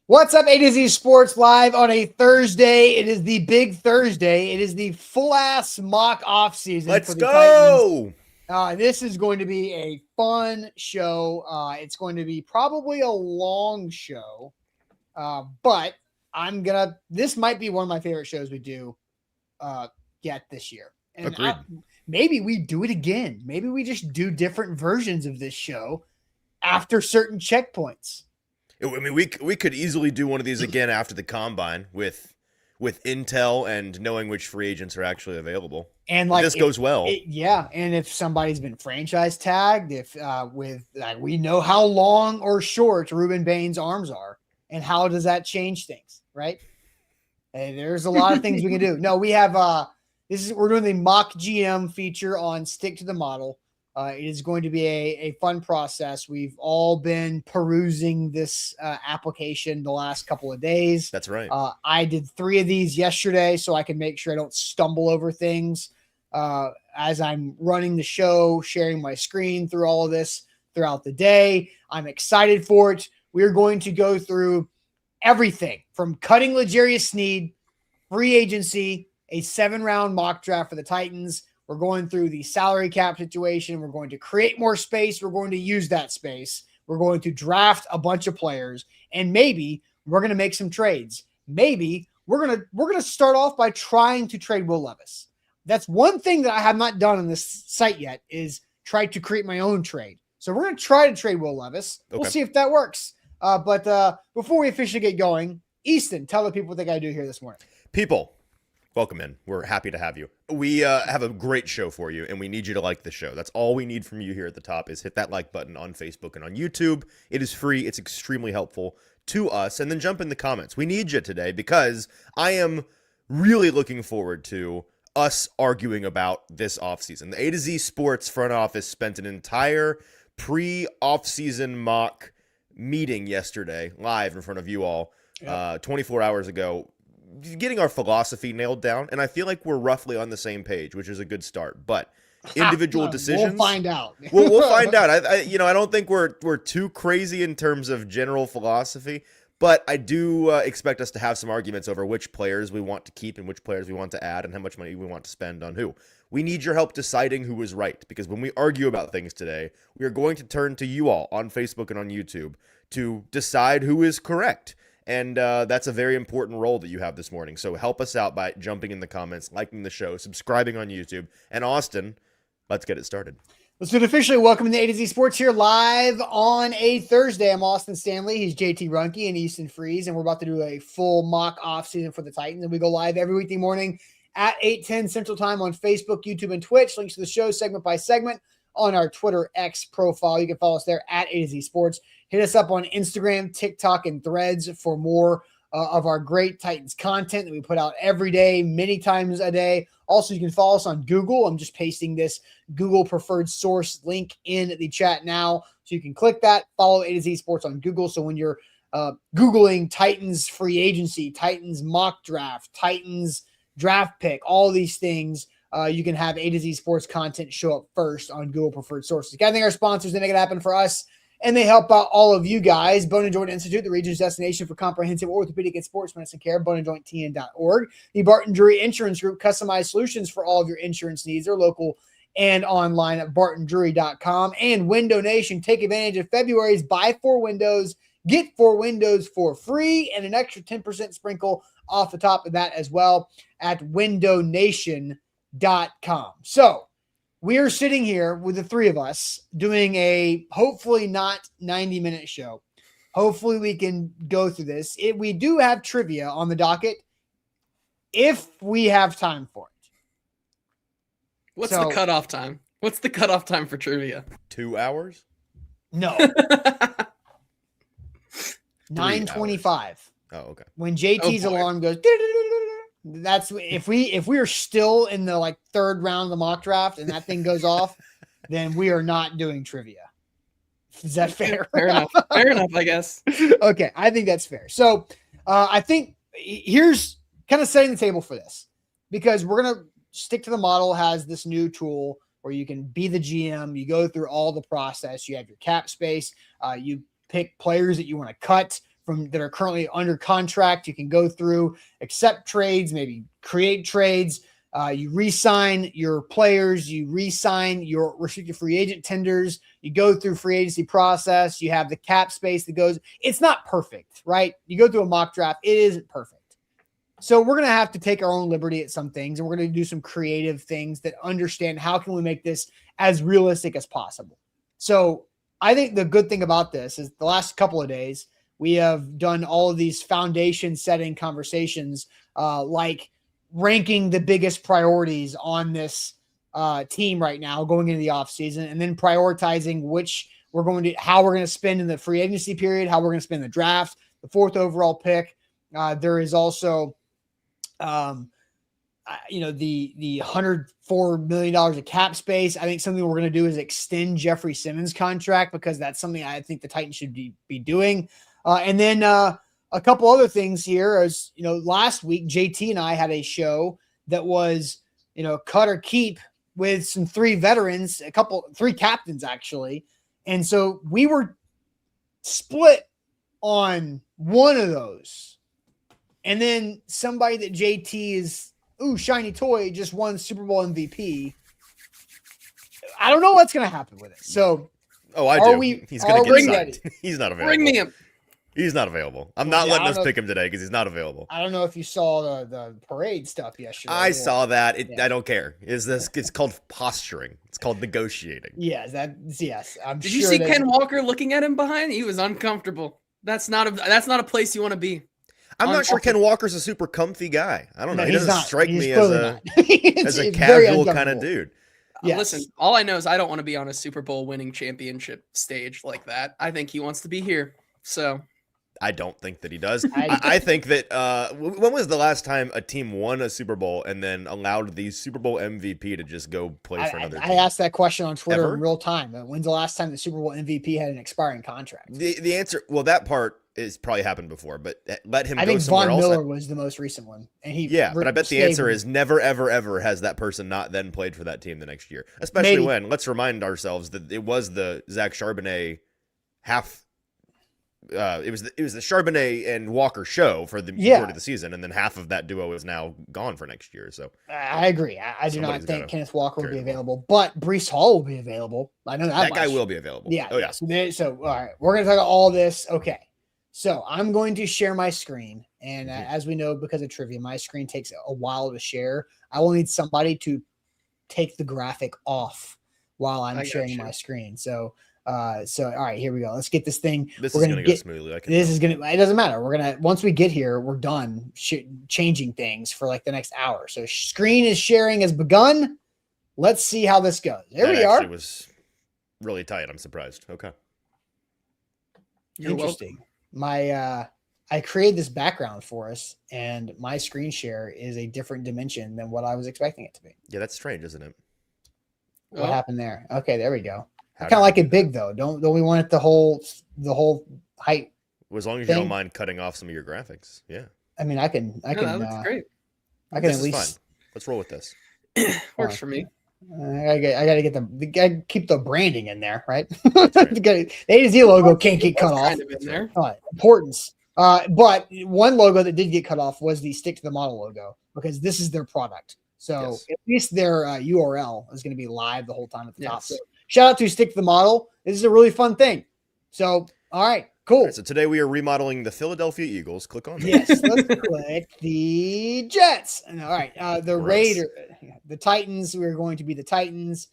What's up, A to Z Sports Live on a Thursday. It is the big Thursday. It is the full-ass mock offseason for the go! Titans. This is going to be a fun show. It's going to be probably a long show, but this might be one of my favorite shows we do yet this year. And Agreed. Maybe we do it again. Maybe we just do different versions of this show after certain checkpoints. I mean, we could easily do one of these again after the combine with intel and knowing which free agents are actually available. And if this goes well. And if somebody's been franchise tagged, we know how long or short Ruben Bain's arms are, and how does that change things, right? And there's a lot of things we can do. No, we have we're doing the mock GM feature on Stick to the Model. It is going to be a fun process. We've all been perusing this application the last couple of days. That's right. I did 3 of these yesterday so I can make sure I don't stumble over things as I'm running the show, sharing my screen through all of this throughout the day. I'm excited for it. We're going to go through everything from cutting L'Jarius Sneed, free agency, a 7-round mock draft for the Titans. We're going through the salary cap situation. We're going to create more space. We're going to use that space. We're going to draft a bunch of players, and maybe we're going to make some trades. Maybe we're going to start off by trying to trade Will Levis. That's one thing that I have not done on this site yet, is try to create my own trade. So we're going to try to trade Will Levis. Okay. We'll see if that works. But before we officially get going, Easton, tell the people what they got to do here this morning. People, welcome in. We're happy to have you. We have a great show for you, and we need you to like the show. That's all we need from you here at the top, is hit that like button on Facebook and on YouTube. It is free. It's extremely helpful to us. And then jump in the comments. We need you today because I am really looking forward to us arguing about this offseason. The A to Z Sports front office spent an entire pre-offseason mock meeting yesterday, live in front of you all, 24 hours ago, getting our philosophy nailed down, and I feel like we're roughly on the same page, which is a good start. But individual decisions, we'll find out. we'll find out. I don't think we're too crazy in terms of general philosophy, but I do expect us to have some arguments over which players we want to keep and which players we want to add, and how much money we want to spend on who. We need your help deciding who is right, because when we argue about things today, we are going to turn to you all on Facebook and on YouTube to decide who is correct. And that's a very important role that you have this morning. So help us out by jumping in the comments, liking the show, subscribing on YouTube. And Austin, let's get it started. Let's do it officially. Welcome to A to Z Sports here live on a Thursday. I'm Austin Stanley. He's JT Runke and Easton Freeze. And we're about to do a full mock offseason for the Titans. And we go live every weekday morning at 8:10 Central Time on Facebook, YouTube, and Twitch. Links to the show segment by segment on our Twitter X profile. You can follow us there at A to Z Sports. Hit us up on Instagram, TikTok, and Threads for more of our great Titans content that we put out every day, many times a day. Also, you can follow us on Google. I'm just pasting this Google preferred source link in the chat now. So you can click that, follow A to Z Sports on Google. So when you're Googling Titans free agency, Titans mock draft, Titans draft pick, all these things, you can have A to Z Sports content show up first on Google preferred sources. Got to thank our sponsors. They make it happen for us, and they help out all of you guys. Bone and Joint Institute, the region's destination for comprehensive orthopedic and sports medicine care, boneandjointtn.org. The Barton Drury Insurance Group, customized solutions for all of your insurance needs. They're local and online at bartondrury.com. And Window Nation, take advantage of February's Buy 4 Windows, Get 4 Windows for free, and an extra 10% sprinkle off the top of that as well at windownation.com. So we are sitting here with the three of us doing a hopefully not 90-minute show. Hopefully we can go through this. We do have trivia on the docket if we have time for it. What's the cutoff time? What's the cutoff time for trivia? 2 hours? No. 9:25. Oh, okay. When JT's alarm goes, that's if we are still in the third round of the mock draft and that thing goes off, then we are not doing trivia. Is that fair? Fair enough. Fair enough, I guess. Okay, I think that's fair. So I think here's kind of setting the table for this, because we're gonna stick to the model. Has this new tool where you can be the GM. You go through all the process. You have your cap space. You pick players that you want to cut that are currently under contract. You can go through, accept trades, maybe create trades. You re-sign your players, you re-sign your restricted free agent tenders, you go through free agency process, you have the cap space that goes. It's not perfect, right? You go through a mock draft, it isn't perfect. So we're going to have to take our own liberty at some things, and we're going to do some creative things that understand how can we make this as realistic as possible. So I think the good thing about this is the last couple of days, we have done all of these foundation setting conversations, like ranking the biggest priorities on this team right now going into the offseason, and then prioritizing how we're going to spend in the free agency period, how we're going to spend the draft, the 4th overall pick. There is also, the $104 million of cap space. I think something we're going to do is extend Jeffrey Simmons' contract, because that's something I think the Titans should be doing. And then a couple other things here, as last week, JT and I had a show that was, cut or keep with some 3 veterans, 3 captains actually. And so we were split on one of those. And then somebody that JT is, shiny toy, just won Super Bowl MVP. I don't know what's going to happen with it. So, I do. He's going to get signed. He's not available. Bring me him. He's not available. I'm not letting us pick him today because he's not available. I don't know if you saw the parade stuff yesterday. I saw that. I don't care. It's called posturing. It's called negotiating. Yes. Did you see Ken Walker looking at him behind? He was uncomfortable. That's not a place you want to be. I'm not sure Ken Walker's a super comfy guy. I don't know. He doesn't strike me as a casual kind of dude. Yes. Listen, all I know is I don't want to be on a Super Bowl winning championship stage like that. I think he wants to be here. So I don't think that he does. I think that when was the last time a team won a Super Bowl and then allowed the Super Bowl MVP to just go play for another team? I asked that question on Twitter in real time. When's the last time the Super Bowl MVP had an expiring contract? The answer, that part is probably happened before, but let him go somewhere else. I think Von Miller was the most recent one. And but I bet the answer is never, ever, ever has that person not then played for that team the next year. Especially when, let's remind ourselves that it was the Zach Charbonnet it was the Charbonnet and Walker show for the majority of the season, and then half of that duo is now gone for next year. So I agree. I do not think Kenneth Walker will be available, but Breece Hall will be available. I know that guy will be available. Yeah. Oh yeah. So all right, we're going to talk about all this. Okay. So I'm going to share my screen, and as we know, because of trivia, my screen takes a while to share. I will need somebody to take the graphic off while I'm sharing my screen. So all right, here we go. Let's get this thing. This is going to go smoothly. It doesn't matter. Once we get here, we're done changing things for like the next hour. So screen is sharing has begun. Let's see how this goes. There we are. It was really tight. I'm surprised. Okay. Interesting. I created this background for us, and my screen share is a different dimension than what I was expecting it to be. Yeah, that's strange, isn't it? What happened there? Okay, there we go. I kind of like it big though. Don't we want it the whole height? Well, as long as you don't mind cutting off some of your graphics. Yeah. I mean, I can. That looks great. I can at least. Fine. Let's roll with this. Works for me. I gotta keep the branding in there, right? The A to Z logo can't get cut off. Kind of in there. Importance. But one logo that did get cut off was the Stick to the Model logo, because this is their product. So at least their URL is going to be live the whole time at the top. So shout out to Stick to the Model. This is a really fun thing. So, all right, cool. All right, so today we are remodeling the Philadelphia Eagles. Click on that. Yes, let's click the Jets. And all right, the Raiders, the Titans. We're going to be the Titans.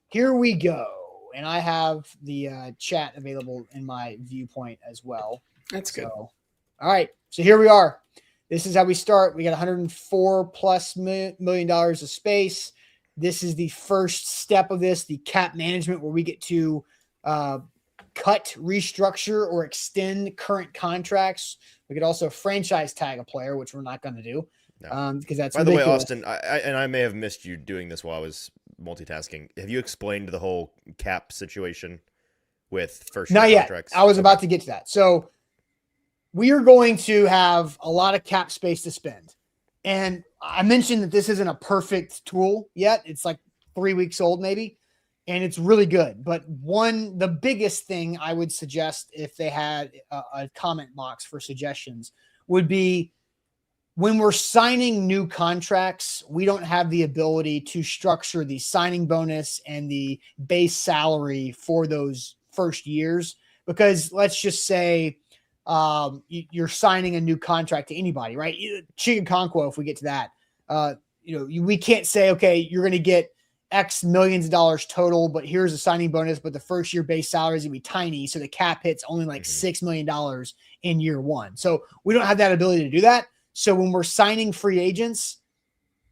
Here we go. And I have the chat available in my viewpoint as well. That's good. All right, so here we are. This is how we start. We got $104+ million of space. This is the first step of this, the cap management, where we get to cut, restructure, or extend current contracts. We could also franchise tag a player, which we're not going to do because that's By the way, Austin, I may have missed you doing this while I was multitasking. Have you explained the whole cap situation with first-year contracts? Not yet. I was about to get to that. So we are going to have a lot of cap space to spend. And I mentioned that this isn't a perfect tool yet. It's like 3 weeks old maybe. and it's really good. But the biggest thing I would suggest if they had a comment box for suggestions would be when we're signing new contracts, we don't have the ability to structure the signing bonus and the base salary for those first years. Because let's just say you're signing a new contract to anybody, right? Chigakonkwo, if we get to that, we can't say, okay, you're going to get X millions of dollars total, but here's a signing bonus, but the first year base salary is going to be tiny. So the cap hit's only like $6 million in year one. So we don't have that ability to do that. So when we're signing free agents,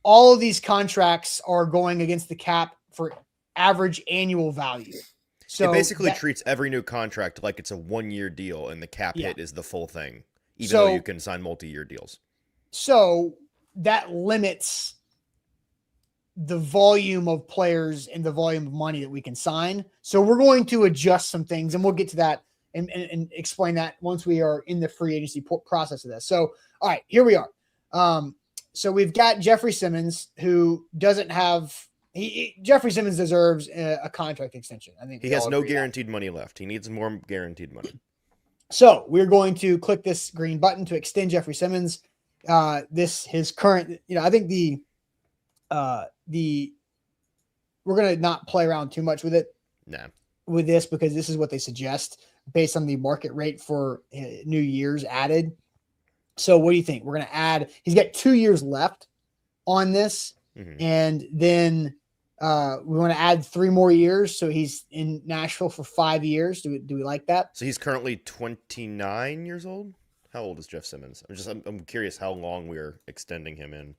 all of these contracts are going against the cap for average annual value. So it basically treats every new contract like it's a 1-year deal and the cap hit is the full thing, even though you can sign multi-year deals. So that limits the volume of players and the volume of money that we can sign. So we're going to adjust some things, and we'll get to that and explain that once we are in the free agency process of this. So, all right, here we are. So we've got Jeffrey Simmons, who doesn't have Jeffrey Simmons deserves a contract extension. I think he has no guaranteed money left. He needs more guaranteed money. So we're going to click this green button to extend Jeffrey Simmons. His current, I think we're going to not play around too much with it. Nah. With this, because this is what they suggest based on the market rate for new years added. So what do you think? We're going to add, he's got 2 years left on this. Mm-hmm. And then we want to add 3 more years. So he's in Nashville for 5 years. Do we like that? So he's currently 29 years old. How old is Jeff Simmons? I'm curious how long we're extending him in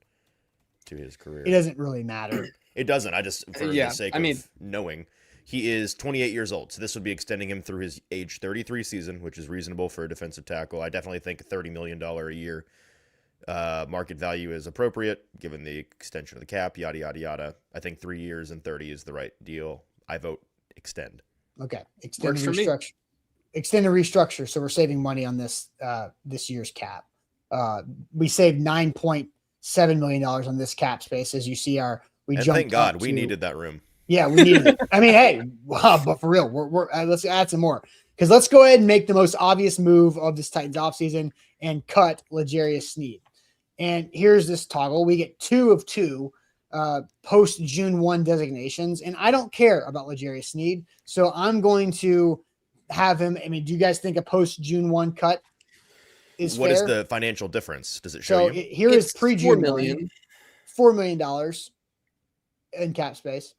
to his career. It doesn't really matter. It doesn't. I just, for the sake of knowing, he is 28 years old. So this would be extending him through his age 33 season, which is reasonable for a defensive tackle. I definitely think $30 million a year market value is appropriate given the extension of the cap, yada, yada, yada. I think 3 years and 30 is the right deal. I vote extend. Okay. Extend and restructure. Extend and restructure. So we're saving money on this year's cap. We saved $9.7 million on this cap space. As you see, thank God we needed that room. Yeah, we needed it. I mean, hey, wow, but for real, we're let's add some more, because let's go ahead and make the most obvious move of this Titans offseason and cut L'Jarius Sneed. And here's this toggle. We get 2 of 2 post June 1 designations, and I don't care about L'Jarius Sneed, so I'm going to have him. I mean, do you guys think a post June 1 cut is fair? What is the financial difference? Does it show you? Here is pre-June $4 million in cap space.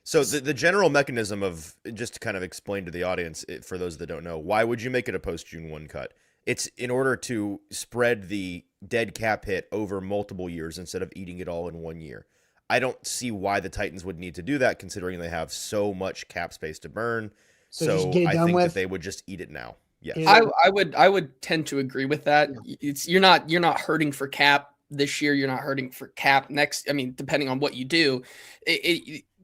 So the general mechanism of, just to kind of explain to the audience, for those that don't know, why would you make it a post-June 1 cut? It's in order to spread the dead cap hit over multiple years instead of eating it all in 1 year. I don't see why the Titans would need to do that, considering they have so much cap space to burn. So I think that they would just eat it now. Yes. I would tend to agree with that. You're not hurting for cap this year. You're not hurting for cap next. I mean, depending on what you do,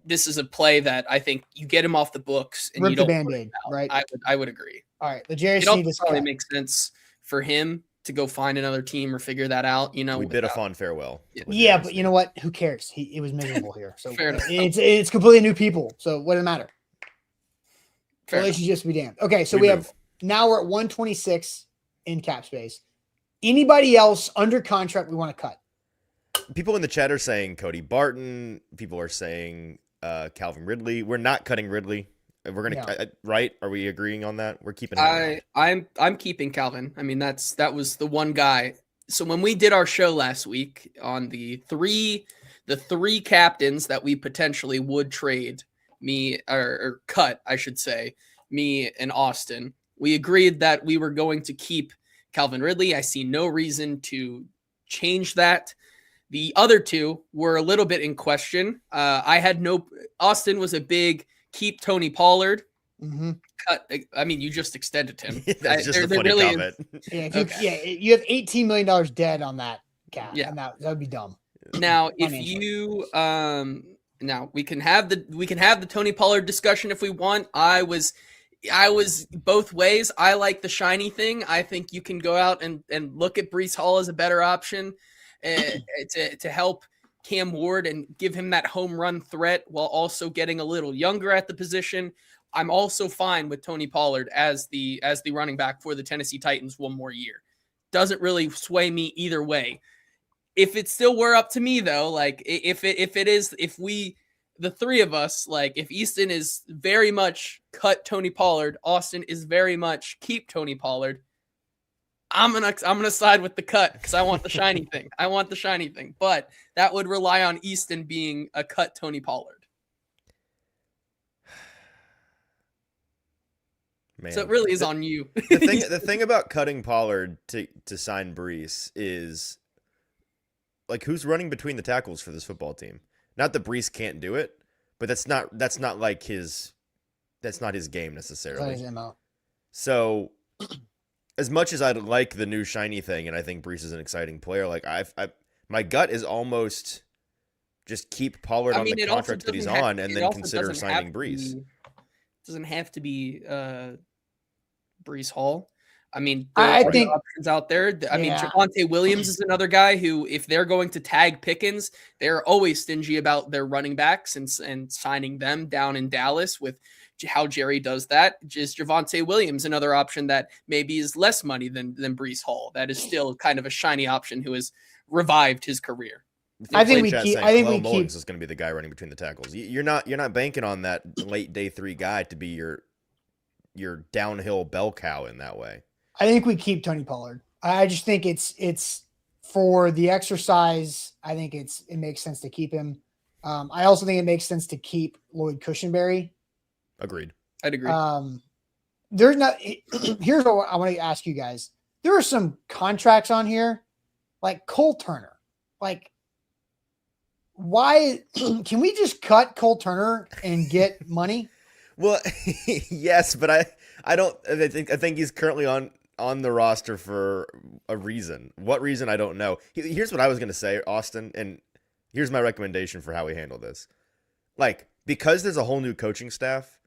this is a play that I think you get him off the books and you don't the Band-Aid, right? I would agree. All right, L'Jarius Sneed probably makes sense for him to go find another team or figure that out. We bid a fond farewell. Yeah, but you know what? Who cares? It was miserable here. So fair enough. It's completely new people. So what does it matter? Fair Relationships be damned. Okay, so we're at 126 in cap space. Anybody else under contract we want to cut? People in the chat are saying Cody Barton. People are saying Calvin Ridley. We're not cutting Ridley. We're gonna right? Are we agreeing on that? We're keeping. I'm keeping Calvin. I mean, that was the one guy. So when we did our show last week on the three captains that we potentially would trade or cut, I should say, me and Austin, we agreed that we were going to keep Calvin Ridley. I see no reason to change that. The other two were a little bit in question. Austin was a big keep Tony Pollard. Mm-hmm. Cut. I mean, you just extended him. That's just a funny comment. You have $18 million dead on that cap. Yeah, and that would be dumb. Now, if you now we can have the Tony Pollard discussion if we want. I was both ways. I like the shiny thing. I think you can go out and look at Breece Hall as a better option to help Cam Ward and give him that home run threat while also getting a little younger at the position. I'm also fine with Tony Pollard as the running back for the Tennessee Titans one more year. Doesn't really sway me either way. If it still were up to me though, like if we the three of us, like if Easton is very much cut Tony Pollard, Austin is very much keep Tony Pollard, I'm gonna side with the cut because I want the shiny thing. I want the shiny thing, but that would rely on Easton being a cut Tony Pollard. Man. So it really is on you. The thing about cutting Pollard to sign Brees is, like, who's running between the tackles for this football team? Not that Brees can't do it, but that's not like his game necessarily. So, as much as I'd like the new shiny thing, and I think Brees is an exciting player, like my gut is almost just keep Pollard on the contract that he's on, and then consider signing Brees. Doesn't have to be Brees Hall. I mean, I think options out there. I mean, Javonte Williams is another guy who, if they're going to tag Pickens, they're always stingy about their running backs and signing them down in Dallas with how Jerry does that. Just Javonte Williams, another option that maybe is less money than Brees Hall. That is still kind of a shiny option who has revived his career. I think Mullins is going to be the guy running between the tackles. You're not banking on that late day 3 guy to be your downhill bell cow in that way. I think we keep Tony Pollard. I just think it's for the exercise. I think it makes sense to keep him. I also think it makes sense to keep Lloyd Cushenberry. Agreed. I'd agree. There's not. Here's what I want to ask you guys. There are some contracts on here, like Cole Turner. Like, why can we just cut Cole Turner and get money? Well, yes, but I don't. I think he's currently on the roster for a reason. What reason, I don't know. Here's what I was going to say, Austin, and here's my recommendation for how we handle this. Like, because there's a whole new coaching staff,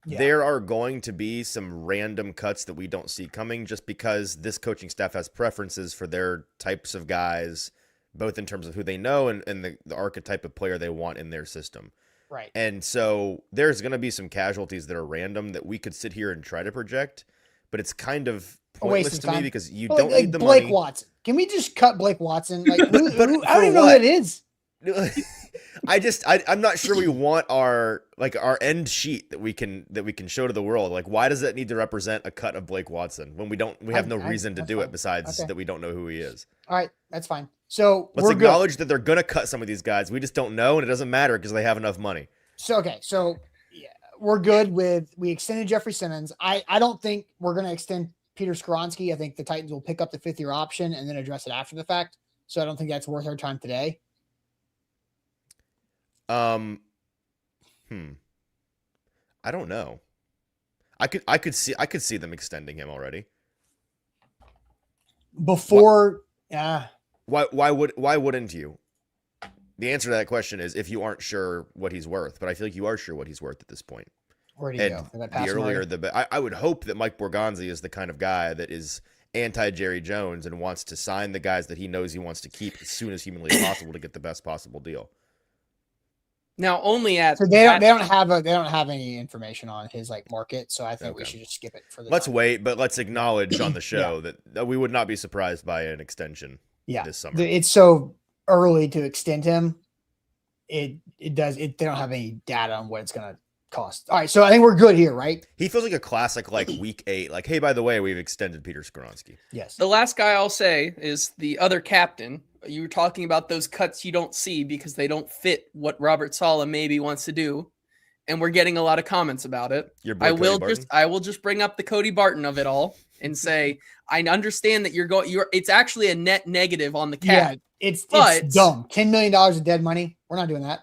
there are going to be some random cuts that we don't see coming just because this coaching staff has preferences for their types of guys, both in terms of who they know and the archetype of player they want in their system. Right. And so there's going to be some casualties that are random that we could sit here and try to project, but it's kind of pointless to me because you don't need the Blake money. Watson. Can we just cut Blake Watson? Like, I don't even know who that is. I'm not sure we want our end sheet that we can show to the world. Like, why does that need to represent a cut of Blake Watson when we have no reason to do it besides that we don't know who he is? All right, that's fine. So let's acknowledge that they're gonna cut some of these guys. We just don't know, and it doesn't matter because they have enough money. So we're good with we extended Jeffrey Simmons. I don't think we're gonna extend Peter Skoronski. I think the Titans will pick up the 5th-year option and then address it after the fact. So I don't think that's worth our time today. I don't know. I could see them extending him already. Before, Why wouldn't you? The answer to that question is if you aren't sure what he's worth, but I feel like you are sure what he's worth at this point. Where do you go? The earlier, the better. I would hope that Mike Borgonzi is the kind of guy that is anti-Jerry Jones and wants to sign the guys that he knows he wants to keep as soon as humanly possible to get the best possible deal. Now, only at so they don't have any information on his market, so I think we should just skip it for the. Let's wait, but let's acknowledge on the show that we would not be surprised by an extension. This summer. It's so early to extend him. They don't have any data on what it's going to cost. All right, so I think we're good here, right? He feels like a classic week 8. Like, hey, by the way, we've extended Peter Skoronski. Yes. The last guy I'll say is the other captain. You were talking about those cuts you don't see because they don't fit what Robert Saleh maybe wants to do, and we're getting a lot of comments about it. I will just bring up the Cody Barton of it all and say I understand that it's actually a net negative on the cap. Yeah, it's dumb. $10 million of dead money. We're not doing that.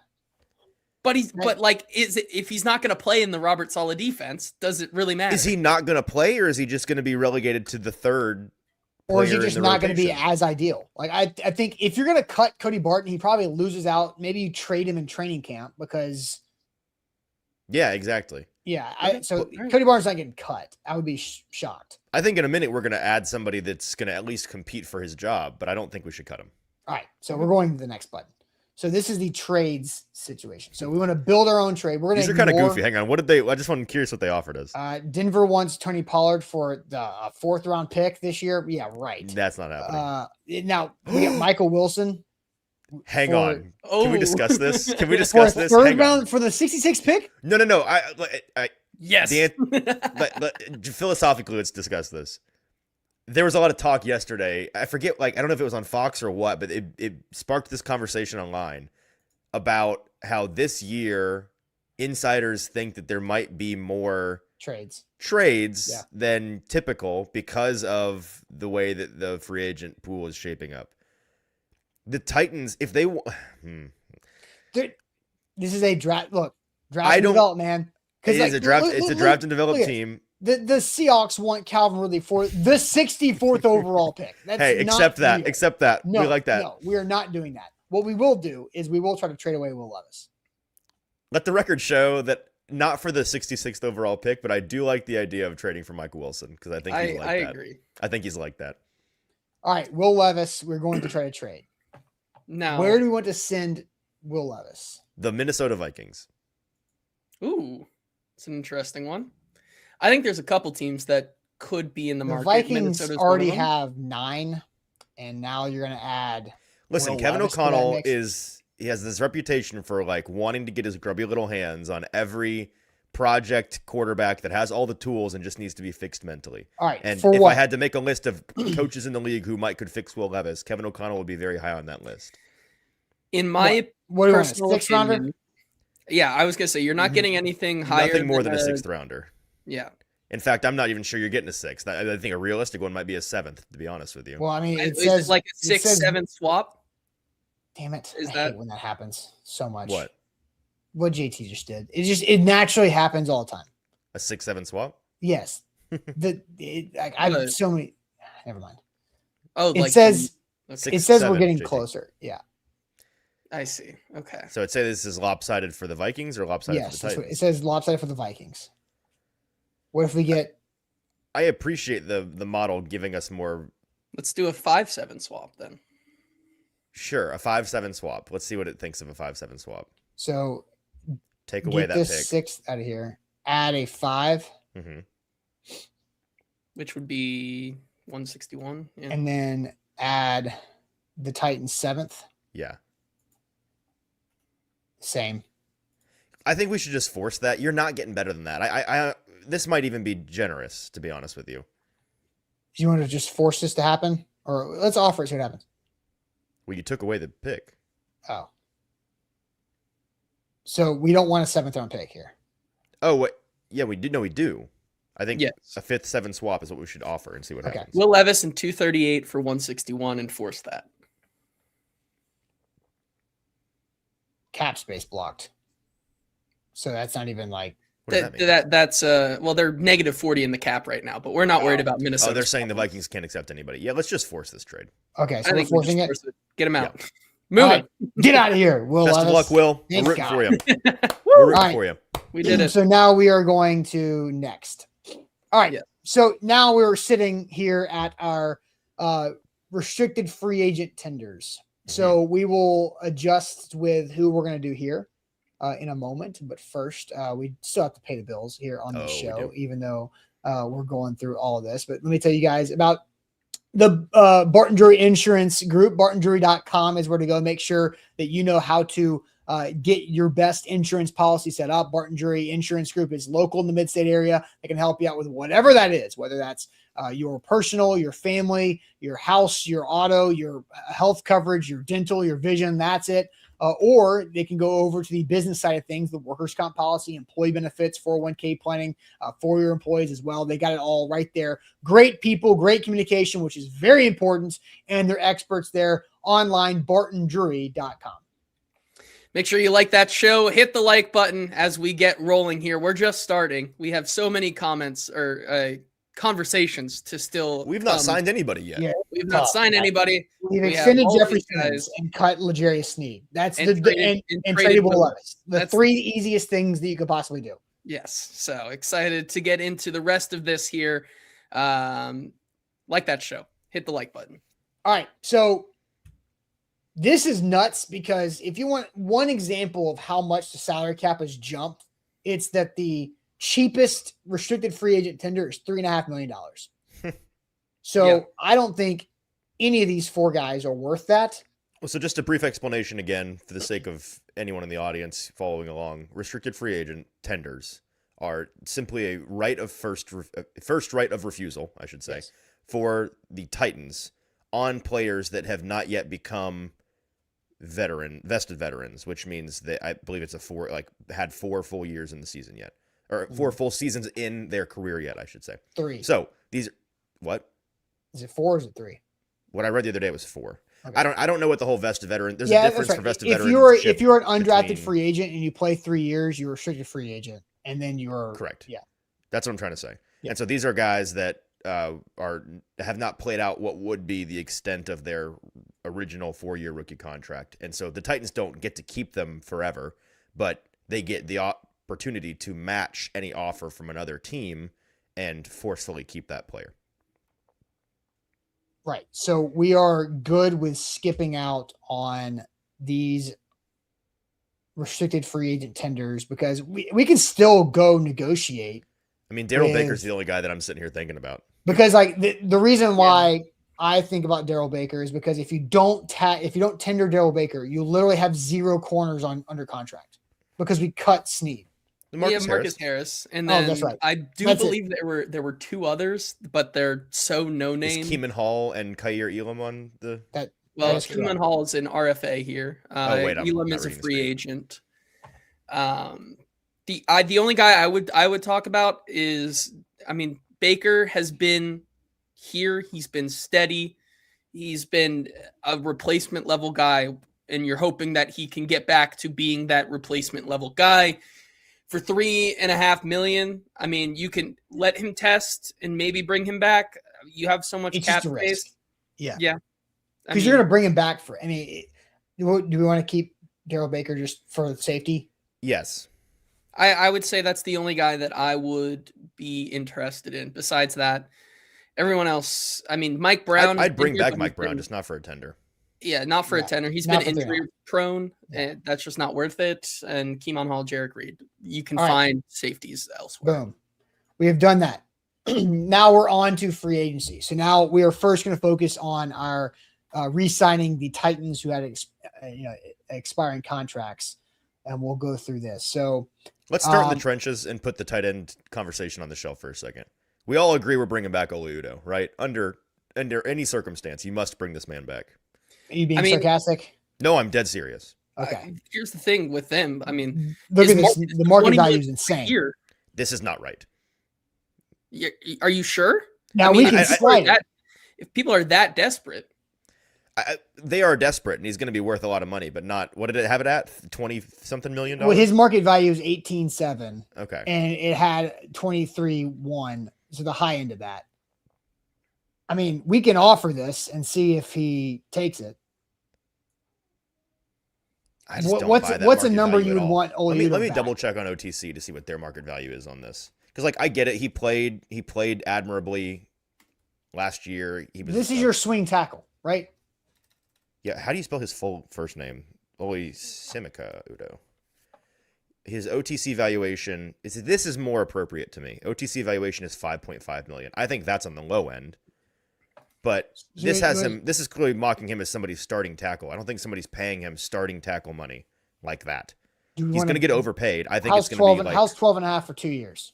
But if he's not going to play in the Robert Saleh defense, does it really matter? Is he not going to play, or is he just going to be relegated to the third? Or is he just not going to be as ideal? Like, I think if you're going to cut Cody Barton, he probably loses out. Maybe you trade him in training camp because. Yeah, exactly. Yeah. Cody Barton's not getting cut. I would be shocked. I think in a minute we're going to add somebody that's going to at least compete for his job, but I don't think we should cut him. All right. So we're going to the next button. So this is the trades situation. So we want to build our own trade. We're going These to are kind of goofy. Hang on. What did they? I just want curious what they offered us. Denver wants Tony Pollard for the 4th round pick this year. Yeah, right. That's not happening. Now we got Michael Wilson. Hang on. Can we discuss this? Can we discuss this? For 3rd round for the 66th pick? No. Yes. Philosophically, let's discuss this. There was a lot of talk yesterday. I forget, I don't know if it was on Fox or what, but it sparked this conversation online about how this year insiders think that there might be more trades than typical because of the way that the free agent pool is shaping up. The Titans, if they this is a draft. Look, draft and develop, man. It is a draft. It's a draft and develop team. The Seahawks want Calvin Ridley for the 64th overall pick. That's accept that. Real. Accept that. No, we like that. No, we are not doing that. What we will do is we will try to trade away Will Levis. Let the record show that not for the 66th overall pick, but I do like the idea of trading for Michael Wilson because I think he's like that. I agree. I think he's like that. All right, Will Levis, we're going to try to trade. Now, where do we want to send Will Levis? The Minnesota Vikings. Ooh, it's an interesting one. I think there's a couple teams that could be in the market. The Vikings already have 9, and now you're going to add. Listen, Will Kevin Levis O'Connell he has this reputation for wanting to get his grubby little hands on every project quarterback that has all the tools and just needs to be fixed mentally. All right. And if I had to make a list of coaches in the league who could fix Will Levis, Kevin O'Connell would be very high on that list. In my what personal 6th rounder? Yeah, I was gonna say you're not getting anything higher. Nothing more than a 6th rounder. Yeah. In fact, I'm not even sure you're getting a 6th. I think a realistic one might be a 7th, to be honest with you. Well, I mean, it says says like a 6-7 swap. Damn it! Is I that hate when that happens so much? What JT just did? It naturally happens all the time. A 6-7 swap? Yes. I've so many. Never mind. Oh, it says we're getting JT. closer. Yeah. I see. Okay. So it says this is lopsided for the Vikings or lopsided for the Titans? It says lopsided for the Vikings. What if we get? I appreciate the model giving us more. Let's do a 5-7 swap then. Sure, a 5-7 swap. Let's see what it thinks of a 5-7 swap. So take away that pick. 6th out of here. Add a 5. Mm-hmm. Which would be 161. Yeah. And then add the Titans 7th. Yeah. Same. I think we should just force that. You're not getting better than that. I this might even be generous, to be honest with you. Do you want to just force this to happen? Or let's offer it, see what happens. Well, you took away the pick. Oh. So we don't want a 7th round pick here. Oh, wait. Yeah, we do. No, we do. I think yes. A 5th-7 swap is what we should offer and see what happens. Will Levis and 238 for 161 and force that. Cap space blocked. So that's not even like. That's well, they're negative 40 in the cap right now, but we're not worried about Minnesota. Oh, they're saying the Vikings can't accept anybody. Yeah, let's just force this trade. Okay, so we're forcing it. Get them out. Yeah. Move it. Get out of here, Will. Best of luck, Will. We're rooting for you. We're rooting for you. We did it. So now we are going to next. All right. Yeah. So now we're sitting here at our restricted free agent tenders. Mm-hmm. So we will adjust with who we're going to do here in a moment. But first, we still have to pay the bills here on the show, even though we're going through all of this. But let me tell you guys about the Barton Drury Insurance Group. BartonDrury.com is where to go. Make sure that you know how to get your best insurance policy set up. Barton Drury Insurance Group is local in the mid-state area. They can help you out with whatever that is, whether that's your personal, your family, your house, your auto, your health coverage, your dental, your vision. That's it. Or they can go over to the business side of things, the workers' comp policy, employee benefits, 401k planning for your employees as well. They got it all right there. Great people, great communication, which is very important. And they're experts there online, BartonDrury.com. Make sure you like that show. Hit the like button as we get rolling here. We're just starting. We have so many comments or conversations to still. We've not signed anybody yet. Yeah, we've not signed anybody. We've extended Jeffrey Simmons and cut L'Jarius Sneed. That's and traded Will Levis. That's 3 easiest things that you could possibly do. Yes. So excited to get into the rest of this here. Like that show. Hit the like button. All right. So This is nuts because if you want one example of how much the salary cap has jumped, it's that the cheapest restricted free agent tender is $3.5 million. So Yeah. I don't think any of these four guys are worth that. Well, so just a brief explanation again, for the sake of anyone in the audience following along. Restricted free agent tenders are simply a right of first right of refusal, I should say, Yes. for the Titans on players that have not yet become vested veterans, which means that I believe it's had 4 full years in the season yet, or 4 full seasons in their career yet, I should say. 3. So these, what? Is it 4 or is it 3? What I read the other day was 4. Okay. I don't know what the whole vested veteran. There's a difference for vested veteran. If you're an undrafted free agent and you play 3 years, you're a restricted free agent, and then you're correct. Yeah, that's what I'm trying to say. Yeah. And so these are guys that have not played out what would be the extent of their original 4-year rookie contract, and so the Titans don't get to keep them forever, but they get the opportunity to match any offer from another team and forcefully keep that player. Right. So we are good with skipping out on these restricted free agent tenders because we can still go negotiate. I mean, Daryl Baker's the only guy that I'm sitting here thinking about. Because like the reason why I think about Daryl Baker is because if you don't tender Daryl Baker, you literally have 0 corners under contract because we cut Sneed. Marcus Harris. And then that's right. I believe there were 2 others, but they're so no name. Is Keeman Hall and Khair Elam on the Keeman Hall is an RFA here. Elam is a free agent. The only guy I would talk about is, I mean, Baker has been here. He's been steady. He's been a replacement level guy, and you're hoping that he can get back to being that replacement level guy. For $3.5 million, I mean, you can let him test and maybe bring him back. You have so much cap space. Yeah. Because you're going to bring him back for. I mean, do we want to keep Daryl Baker just for safety? Yes. I would say that's the only guy that I would be interested in. Besides that, everyone else. I mean, Mike Brown. I'd bring back Mike Brown, just not for a tender. Yeah, not for a tender. He's been injury prone, and that's just not worth it. And Keeman Hall, Jarek Reed. You can find safeties elsewhere. Boom. We have done that. Now we're on to free agency. So now we are first going to focus on our re-signing the Titans who had expiring contracts, and we'll go through this. So let's start in the trenches and put the tight end conversation on the shelf for a second. We all agree we're bringing back Oludo, right? Under any circumstance, you must bring this man back. Are you being sarcastic? No, I'm dead serious. Okay. Here's the thing with them. I mean, look at this. The market value is insane. This is not right. Are you sure? Now we can slide it. If people are that desperate. They are desperate, and he's going to be worth a lot of money, but not. What did it have it at? $20-something million? Well, his market value is 18.7. Okay. And it had 23.1. So the high end of that. I mean, we can offer this and see if he takes it. I just don't buy that what's a market number value you at would all. want? Let me double check on OTC to see what their market value is on this. Because like I get it, he played admirably last year. This is your swing tackle, right? Yeah. How do you spell his full first name? Oli Simica Udo. His OTC valuation this is more appropriate to me. OTC valuation is 5.5 million. I think that's on the low end. But this is clearly mocking him as somebody's starting tackle. I don't think somebody's paying him starting tackle money like that. He's going to get overpaid. I think it's going to be like how's 12.5 for 2 years.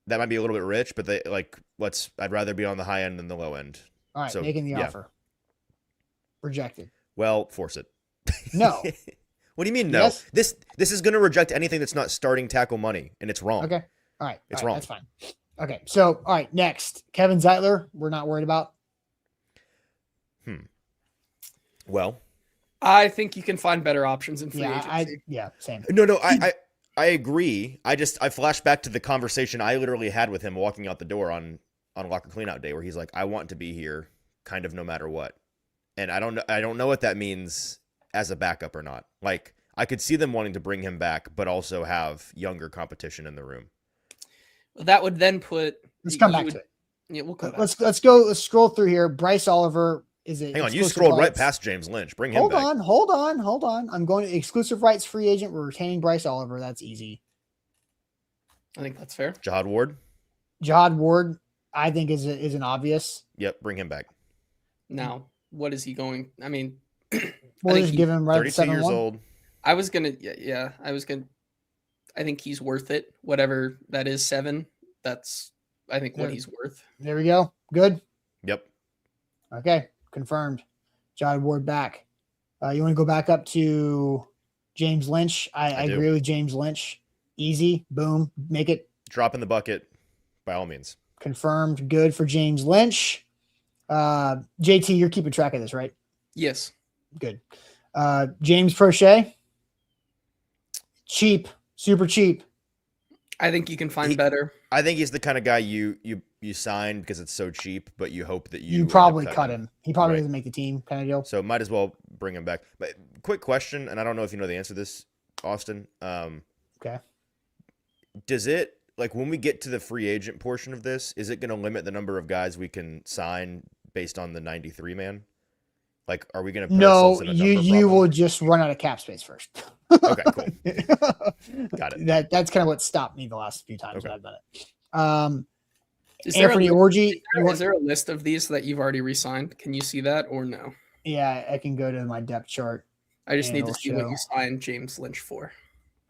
That might be a little bit rich, but I'd rather be on the high end than the low end. All right, making the offer. Rejected. Well, force it. No. What do you mean no? Yes. This is going to reject anything that's not starting tackle money, and it's wrong. Okay. All right. It's wrong. That's fine. Okay. So, all right, next. Kevin Zeitler, we're not worried about. Well, I think you can find better options in free agency. Same. No, I agree. I flash back to the conversation I literally had with him walking out the door on locker cleanout day, where he's like, "I want to be here, kind of no matter what," and I don't know what that means as a backup or not. Like, I could see them wanting to bring him back, but also have younger competition in the room. That would then put. Let's come back to it. Yeah, we'll come back. Let's go. Let's scroll through here. Bryce Oliver Is it? Hang on, you exclusive scrolled right rights? past James Lynch. Bring him Hold back. on. I'm going to exclusive rights free agent. We're retaining Bryce Oliver. That's easy. I think that's fair. Jahad Ward. Jahad Ward, I think is an obvious. Yep, bring him back. Now, what is he going? I mean, We'll just give him right 32 years 7-1. old. I was gonna, yeah, I think he's worth it. Whatever that is, 7. That's, I think, what he's worth. There we go. Good. Yep. Okay, confirmed. Jahad Ward back. You want to go back up to James Lynch? I agree with James Lynch. Easy. Boom. Make it. Drop in the bucket by all means. Confirmed. Good for James Lynch. JT, you're keeping track of this, right? Yes. Good. James Prochet. Cheap. Super cheap. I think you can find better. I think he's the kind of guy you sign because it's so cheap, but you hope that you probably cut him. He probably Right. doesn't make the team, kind of deal. So might as well bring him back. But quick question, and I don't know if you know the answer to this, Austin. Okay. Does it, like, when we get to the free agent portion of this, is it going to limit the number of guys we can sign based on the 93 man? Like, are we going to put No, ourselves in a number you problem? will just run out of cap space first. Okay, cool. Got it. That's kind of what stopped me the last few times that I've done it. Is there Anthony Orji. Is there a list of these that you've already re-signed? Can you see that or no? Yeah, I can go to my depth chart. I just and need to it'll see what show. you signed James Lynch for.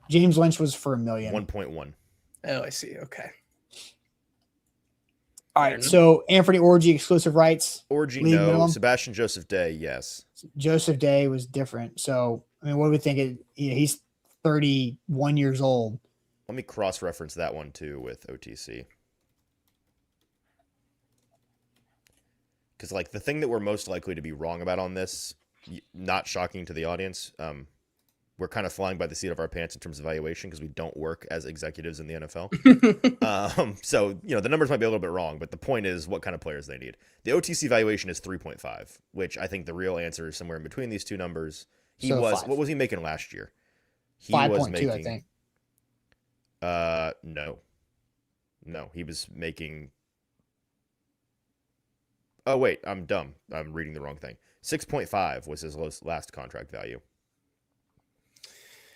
James Lynch was for $1 million. 1.1. Oh, I see. Okay. All right, so Anthony Orji exclusive rights. Orji, League no. minimum. Sebastian Joseph Day, yes. Joseph Day was different. So, I mean, what do we think? He's 31 years old. Let me cross-reference that one, too, with OTC. Because, like, the thing that we're most likely to be wrong about on this, not shocking to the audience, we're kind of flying by the seat of our pants in terms of valuation because we don't work as executives in the NFL. So, the numbers might be a little bit wrong, but the point is what kind of players they need. The OTC valuation is 3.5, which I think the real answer is somewhere in between these two numbers. What was he making last year? He 5.2, I think. No, he was making. Oh, wait, I'm dumb. I'm reading the wrong thing. 6.5 was his last contract value.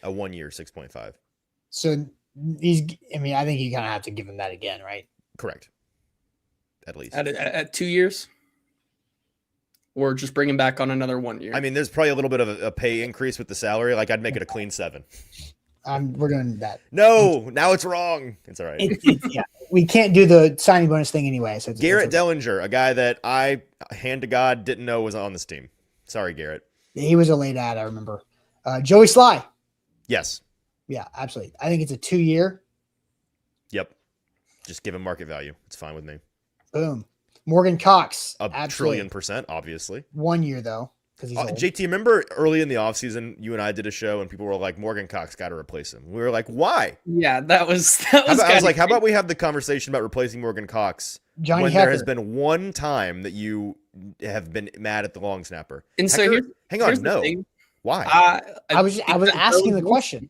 A 1 year, 6.5. So I think you kind of have to give him that again, right? Correct. At least. At 2 years? Or just bring him back on another 1 year? I mean, there's probably a little bit of a pay increase with the salary. Like, I'd make it a clean 7. We're doing that. No, now it's wrong. It's all right. Yeah, we can't do the signing bonus thing anyway. So Garrett Dellinger, a guy that I, hand to God, didn't know was on this team. Sorry, Garrett. He was a late ad, I remember. Joey Sly. Yes. Yeah, absolutely. I think it's a 2-year. Yep. Just give him market value. It's fine with me. Boom. Morgan Cox. A absolutely. trillion%, obviously. 1 year, though, because he's old. JT, remember early in the offseason, you and I did a show and people were like, Morgan Cox got to replace him. We were like, why? Yeah, that was I was like, how about we have the conversation about replacing Morgan Cox Johnny when Hecker. there has been one time that you have been mad at the long snapper? And so Hecker, hang on, here's the no. thing. Why? I was asking the question.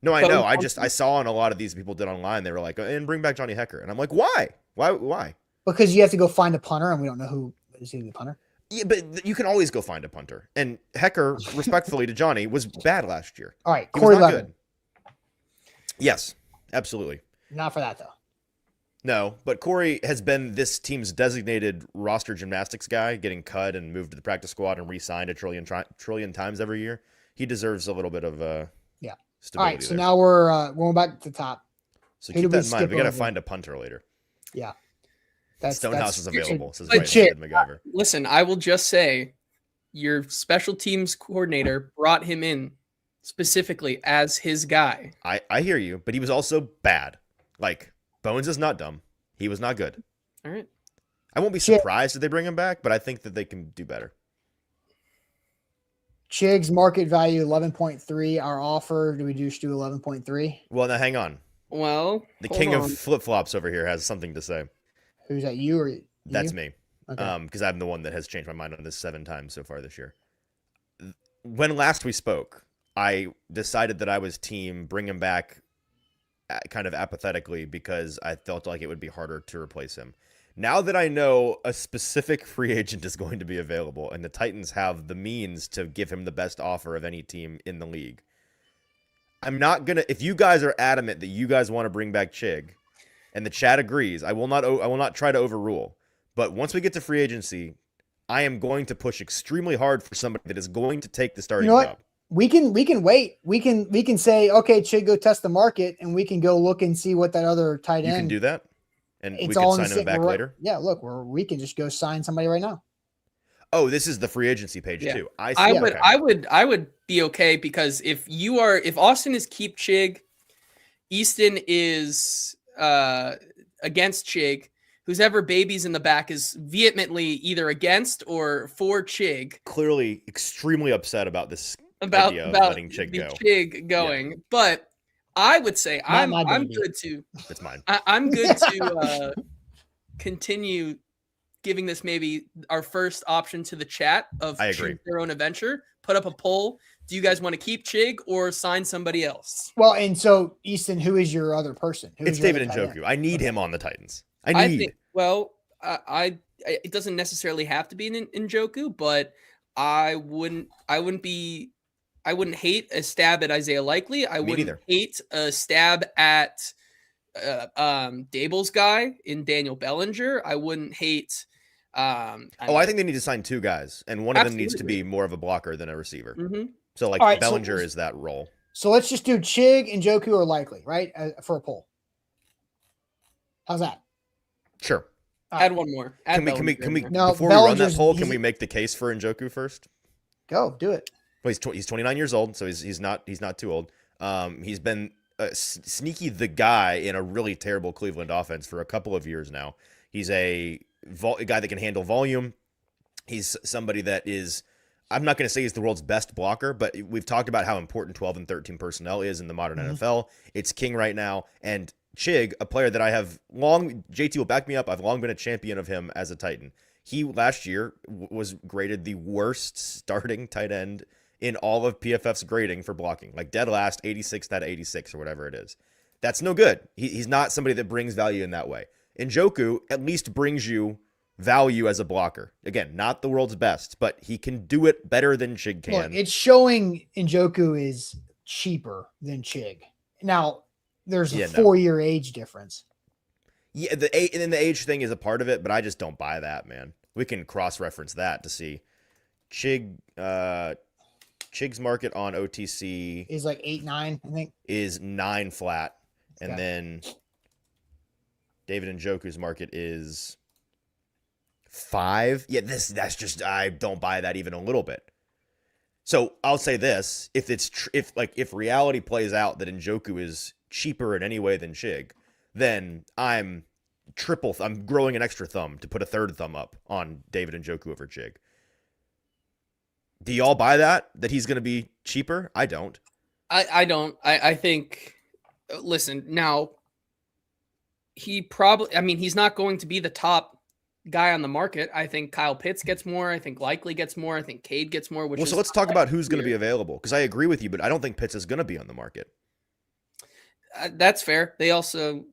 No, I know. I saw on a lot of these people did online. They were like, and bring back Johnny Hecker. And I'm like, why? Why? Because you have to go find a punter, and we don't know who is the punter. Yeah, but you can always go find a punter. And Hecker, respectfully to Johnny, was bad last year. All right, He Corey was not Levin. good. Yes, absolutely. Not for that, though. No, but Corey has been this team's designated roster gymnastics guy, getting cut and moved to the practice squad and re-signed a trillion times every year. He deserves a little bit of stability. All right, so there. now we're going back to the top. So who keep did we that in mind. skip We got to over? find a punter later. Yeah. Stonehouse is available. Says legit. right-handed MacGyver. Listen, I will just say your special teams coordinator brought him in specifically as his guy. I hear you, but he was also bad. Like, Bones is not dumb. He was not good. All right. I won't be surprised if they bring him back, but I think that they can do better. Chig's market value 11.3. Our offer, do we just do 11.3? Well, now hang on. Well, The hold king on. of flip-flops over here has something to say. Who's that, you or you? That's me. Okay. Because I'm the one that has changed my mind on this 7 times so far this year. When last we spoke, I decided that I was team bring him back kind of apathetically because I felt like it would be harder to replace him. Now that I know a specific free agent is going to be available and the Titans have the means to give him the best offer of any team in the league, I'm not going to, if you guys are adamant that you guys want to bring back Chig and the chat agrees, I will not try to overrule. But once we get to free agency, I am going to push extremely hard for somebody that is going to take the starting job. We can wait. We can say, okay, Chig, go test the market, and we can go look and see what that other tight end. You can do that, and it's we can sign him back later. Yeah, look, we can just go sign somebody right now. Oh, this is the free agency page too. I would be okay, because if Austin is keep Chig, Easton is against Chig. Who's ever babies in the back is vehemently either against or for Chig. Clearly, extremely upset about this idea of letting Chig go. Chig going, yeah. But I would say I'm good to. It's mine. I'm good to continue giving this maybe our first option to the chat of choose their own adventure. Put up a poll. Do you guys want to keep Chig or sign somebody else? Well, and so Easton, who is your other person? It's David Njoku. I need him on the Titans. It doesn't necessarily have to be an Njoku, but I wouldn't hate a stab at Isaiah Likely. I wouldn't hate a stab at Dable's guy in Daniel Bellinger. I wouldn't hate. I think they need to sign two guys, and one of them needs to be more of a blocker than a receiver. Mm-hmm. So, Bellinger is that role. So let's just do Chig, Njoku, or Likely, right, for a poll. How's that? Sure. Add one more. Can we before we run that poll, can we make the case for Njoku first? Go do it. Well, he's 29 years old, so he's not too old. He's been sneaky the guy in a really terrible Cleveland offense for a couple of years now. He's a guy that can handle volume. He's somebody that is, I'm not going to say he's the world's best blocker, but we've talked about how important 12 and 13 personnel is in the modern NFL. It's king right now. And Chig, a player that I have JT will back me up, I've long been a champion of him as a Titan. He last year was graded the worst starting tight end in all of PFF's grading for blocking, like dead last, 86th out of 86 or whatever it is. That's no good. He's not somebody that brings value in that way. Njoku at least brings you value as a blocker. Again, not the world's best, but he can do it better than Chig can. Look, it's showing Njoku is cheaper than Chig. Now, there's a 4-year age difference. Yeah, the age thing is a part of it, but I just don't buy that, man. We can cross-reference that to see. Chig's market on OTC is like 8-9, I think. Is 9 flat. Okay. And then David Njoku's market is 5. Yeah, that's just, I don't buy that even a little bit. So I'll say this: if reality plays out that Njoku is cheaper in any way than Chig, then I'm growing an extra thumb to put a third thumb up on David Njoku over Chig. Do y'all buy that he's going to be cheaper? I don't. I don't. I think, listen, now he's not going to be the top guy on the market. I think Kyle Pitts gets more. I think Likely gets more. I think Cade gets more. So let's talk about who's going to be available, because I agree with you, but I don't think Pitts is going to be on the market. That's fair. They also,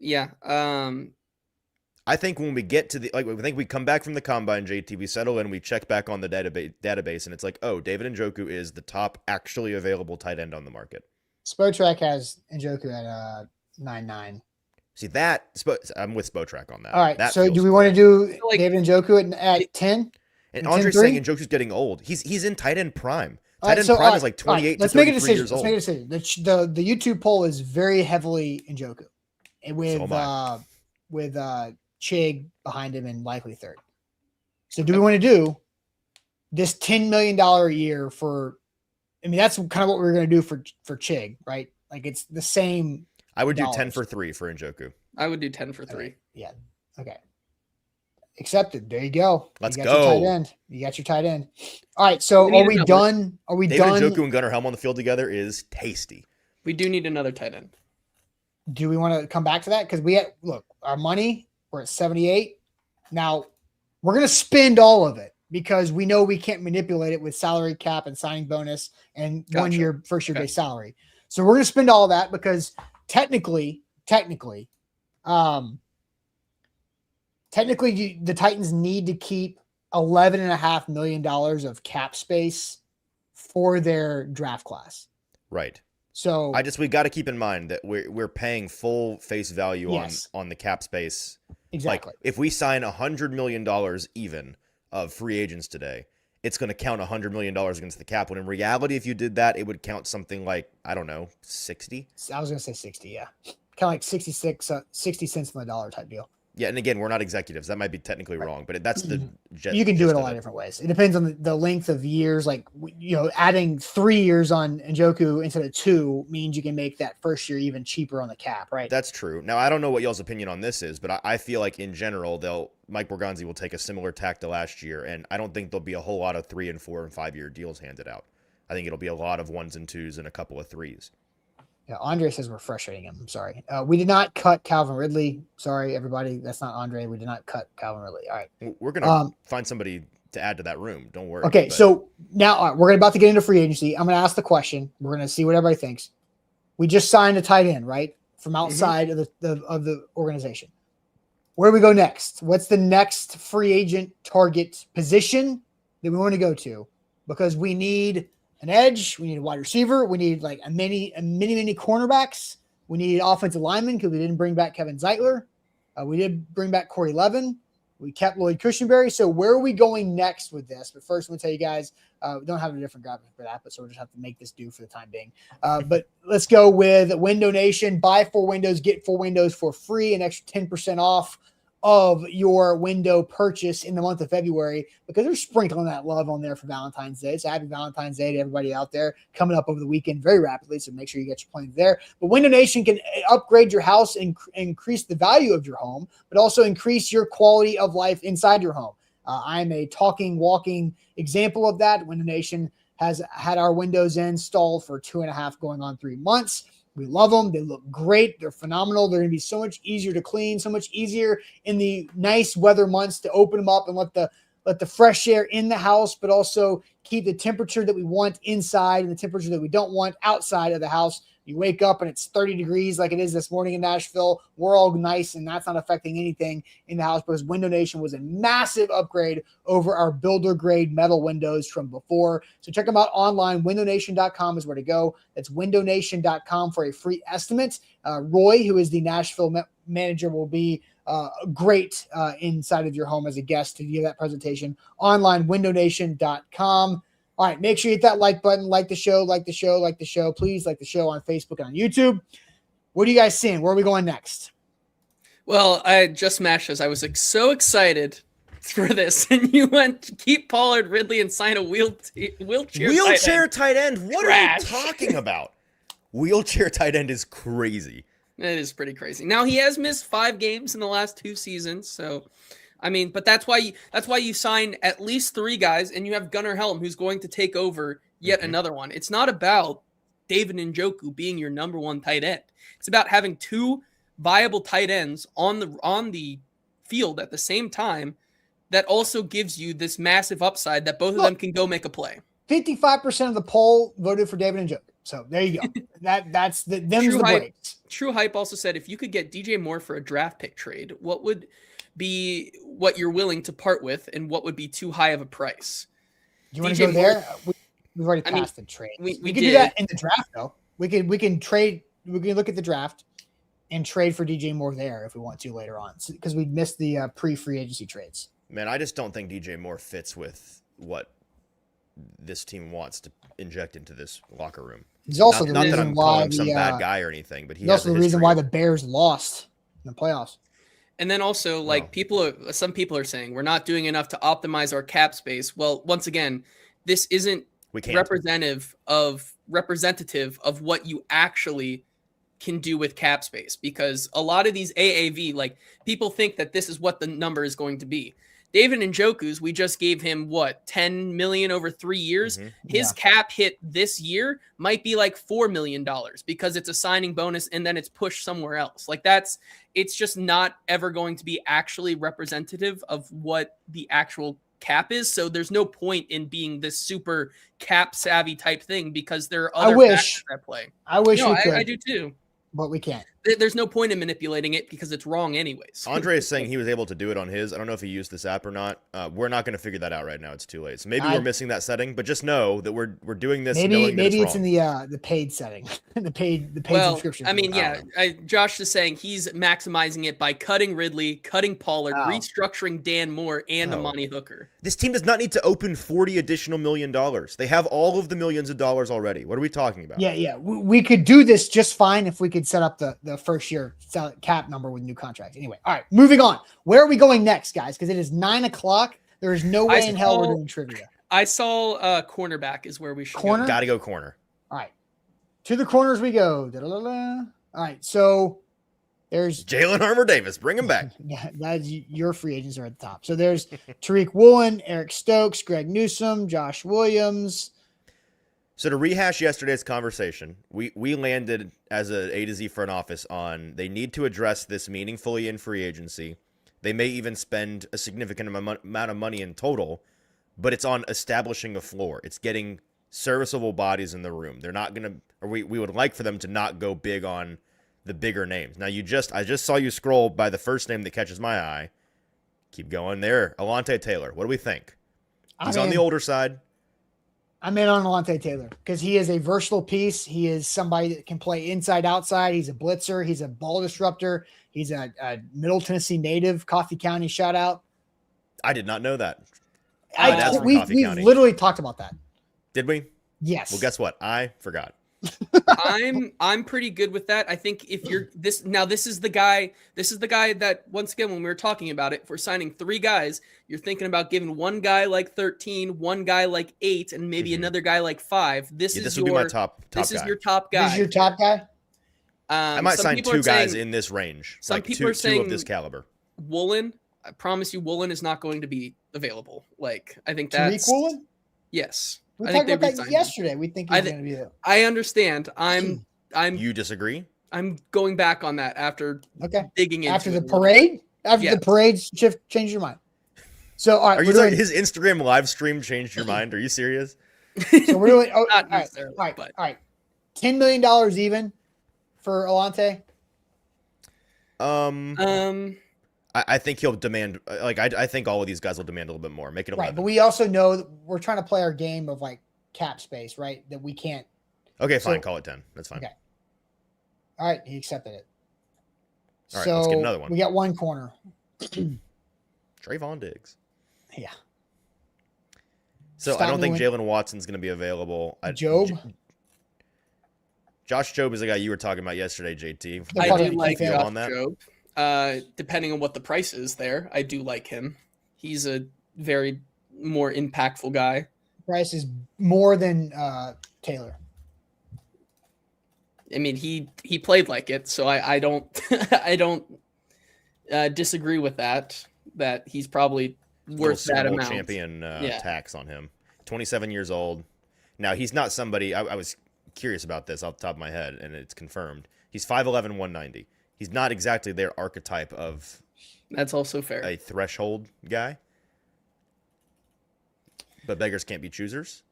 I think when we get to I think we come back from the combine, JT, we settle in, we check back on the database, and it's like, oh, David Njoku is the top actually available tight end on the market. Spotrac has Njoku at 9.9. See that? I'm with Spotrac on that. All right. So do we want to do David Njoku at 10? And Andre's saying Njoku's getting old. He's in tight end prime. Tight end prime is like 28 to 33 years old. Let's make a decision. The YouTube poll is very heavily Njoku, with Chig behind him and Likely third. So do we want to do this $10 million a year for? I mean, that's kind of what we were going to do for Chig, right? Like it's the same. I would do 10 for 3 for Njoku. I would do 10 for 3. Okay. Yeah. Okay. Accepted. There you go. Let's go. You got your tight end. All right. So are we done? Are we done? David Njoku and Gunnar Helm on the field together is tasty. We do need another tight end. Do we want to come back to that? Because our money, we're at 78. Now we're going to spend all of it because we know we can't manipulate it with salary cap and signing bonus and 1 year, first year base salary. So we're going to spend all of that because technically, technically the Titans need to keep $11.5 million of cap space for their draft class. Right. So we got to keep in mind that we're paying full face value Yes. on the cap space. exactly. Like if we sign $100 million even of free agents today, it's going to count $100 million against the cap. When in reality, if you did that, it would count something like, I don't know, 60. I was going to say 60. Yeah. Kind of like 60 cents on the dollar type deal. Yeah, and again, we're not executives. That might be technically wrong, but that's the You can do it a lot of different ways. It depends on the length of years. Like, adding 3 years on Njoku instead of 2 means you can make that first year even cheaper on the cap, right? That's true. Now, I don't know what y'all's opinion on this is, but I feel like in general, Mike Borgonzi will take a similar tack to last year, and I don't think there'll be a whole lot of 3 and 4 and 5 year deals handed out. I think it'll be a lot of 1s and 2s and a couple of 3s. Yeah, Andre says we're frustrating him. I'm sorry. We did not cut Calvin Ridley. Sorry, everybody. That's not Andre. We did not cut Calvin Ridley. All right. We're going to find somebody to add to that room. Don't worry. Okay, so now we're about to get into free agency. I'm going to ask the question. We're going to see what everybody thinks. We just signed a tight end, right? From outside of the organization. Where do we go next? What's the next free agent target position that we want to go to? Because we need an edge, we need a wide receiver, we need like many cornerbacks, we need offensive linemen because we didn't bring back Kevin Zeitler. We did bring back Corey Levin. We kept Lloyd Cushenberry. So where are we going next with this? But first, I'm going to tell you guys, we don't have a different graphic for that, but so we'll just have to make this do for the time being. But let's go with Window Nation. Buy 4 windows, get 4 windows for free, an extra 10% off of your window purchase in the month of February, because they're sprinkling that love on there for Valentine's Day. So happy Valentine's Day to everybody out there, coming up over the weekend very rapidly. So make sure you get your plans there. But Window Nation can upgrade your house and increase the value of your home, but also increase your quality of life inside your home. I'm a talking, walking example of that. Window Nation has had our windows installed for 2.5 going on 3 months. We love them. They look great. They're phenomenal. They're going to be so much easier to clean, so much easier in the nice weather months to open them up and let the fresh air in the house, but also keep the temperature that we want inside and the temperature that we don't want outside of the house. You wake up and it's 30 degrees like it is this morning in Nashville. We're all nice, and that's not affecting anything in the house because Window Nation was a massive upgrade over our builder grade metal windows from before. So check them out online. WindowNation.com is where to go. That's WindowNation.com for a free estimate. Roy, who is the Nashville manager, will be great inside of your home as a guest to give that presentation online. WindowNation.com. All right, make sure you hit that like button, like the show. Please like the show on Facebook and on YouTube. What are you guys seeing? Where are we going next? Well, I just smashed this. I was so excited for this, and you went to keep Pollard, Ridley, and sign a wheelchair tight end. What Trash. are you talking about? Wheelchair tight end is crazy. It is pretty crazy. Now he has missed 5 games in the last 2 seasons, so I mean, but that's why you sign at least 3 guys, and you have Gunnar Helm, who's going to take over yet another one. It's not about David Njoku being your number 1 tight end. It's about having 2 viable tight ends on the field at the same time. That also gives you this massive upside that both of them can go make a play. 55% of the poll voted for David Njoku. So there you go. That's the breaks. True Hype also said if you could get DJ Moore for a draft pick trade, what would be what you're willing to part with, and what would be too high of a price? Do you want to go there? We've already passed the trade. We can do that in the draft, though. We can trade. We can look at the draft and trade for DJ Moore there if we want to later on, because we missed the pre-free agency trades. Man, I just don't think DJ Moore fits with what this team wants to inject into this locker room. He's also not that I'm calling him some bad guy or anything, but he's also the reason why the Bears lost in the playoffs. And then also, some people are saying we're not doing enough to optimize our cap space. Well, once again, this isn't representative of what you actually can do with cap space, because a lot of these AAV, like, people think that this is what the number is going to be. David Njoku's, we just gave him $10 million over 3 years. His cap hit this year might be like $4 million because it's a signing bonus and then it's pushed somewhere else. Like, it's just not ever going to be actually representative of what the actual cap is. So there's no point in being this super cap savvy type thing, because there are other factors at play. I wish we could. I do too. But we can't. There's no point in manipulating it because it's wrong anyways. Andre is saying he was able to do it on his. I don't know if he used this app or not. We're not going to figure that out right now. It's too late. So maybe we're missing that setting, but just know that we're doing this. Maybe it's wrong. in the paid setting, the paid subscription. I mean, Josh is saying he's maximizing it by cutting Ridley, cutting Pollard, restructuring Dan Moore, and Amani Hooker. This team does not need to open 40 additional $1 million. They have all of the millions of dollars already. What are we talking about? Yeah. We could do this just fine if we could set up the first year cap number with new contracts. Anyway, all right, moving on. Where are we going next, guys? Because it is 9:00. There is no way in hell we're doing trivia. I saw cornerback is where we should go. Got to go corner. All right, to the corners we go. Da-da-da-da. All right, so there's Jalen Armour-Davis. Bring him back. Yeah, that's your free agents are at the top. So there's Tariq Woolen, Eric Stokes, Greg Newsome, Josh Williams. So to rehash yesterday's conversation, we landed as a to Z front office on they need to address this meaningfully in free agency. They may even spend a significant amount of money in total, but it's on establishing a floor. It's getting serviceable bodies in the room. They're not going to, or we would like for them to not go big on the bigger names. Now I just saw you scroll by the first name that catches my eye. Keep going there. Alontae Taylor. What do we think? He's on the older side. I'm in on Alontae Taylor because he is a versatile piece. He is somebody that can play inside, outside. He's a blitzer. He's a ball disruptor. He's a Middle Tennessee native, Coffee County shout out. I did not know that. We've literally talked about that. Did we? Yes. Well, guess what? I forgot. I'm pretty good with that. I think if you're this is the guy that once again, when we were talking about it, if we're signing 3 guys, you're thinking about giving one guy like 13, one guy like 8, and maybe another guy like 5. This would be my top This is your top guy. This is your top guy? I might sign 2 guys in this range. Some like people are saying 2 of this caliber. Woolen, I promise you Woolen is not going to be available. Like I think that's Tariq Woolen? Yes. We talked about that yesterday. We think he's going to be there. I understand. You disagree? I'm going back on that after digging into after the parade. After the parade shift changed your mind. So all right, are you saying his Instagram live stream changed your mind? Are you serious? So we're doing all Not right. All right. $10 million even for Alontae. I think he'll demand I think all of these guys will demand a little bit more. Make it 11. Right, but we also know that we're trying to play our game of like cap space, right? That we can't. Okay, fine. Call it 10. That's fine. Okay. All right, he accepted it. All right, let's get another one. We got one corner. Trayvon Diggs. Yeah. So I don't think Jalen Watson's going to be available. Job. Josh Job is the guy you were talking about yesterday, JT. I do like Josh Job. Depending on what the price is there, I do like him. He's a very more impactful guy. Price is more than Taylor. I mean, he played like it, so I don't I don't disagree with that. That he's probably worth that amount. Champion tax on him. 27 years old. Now he's not somebody. I was curious about this off the top of my head, and it's confirmed. He's 5'11", 190. He's not exactly their archetype of. That's also fair. A threshold guy. But beggars can't be choosers.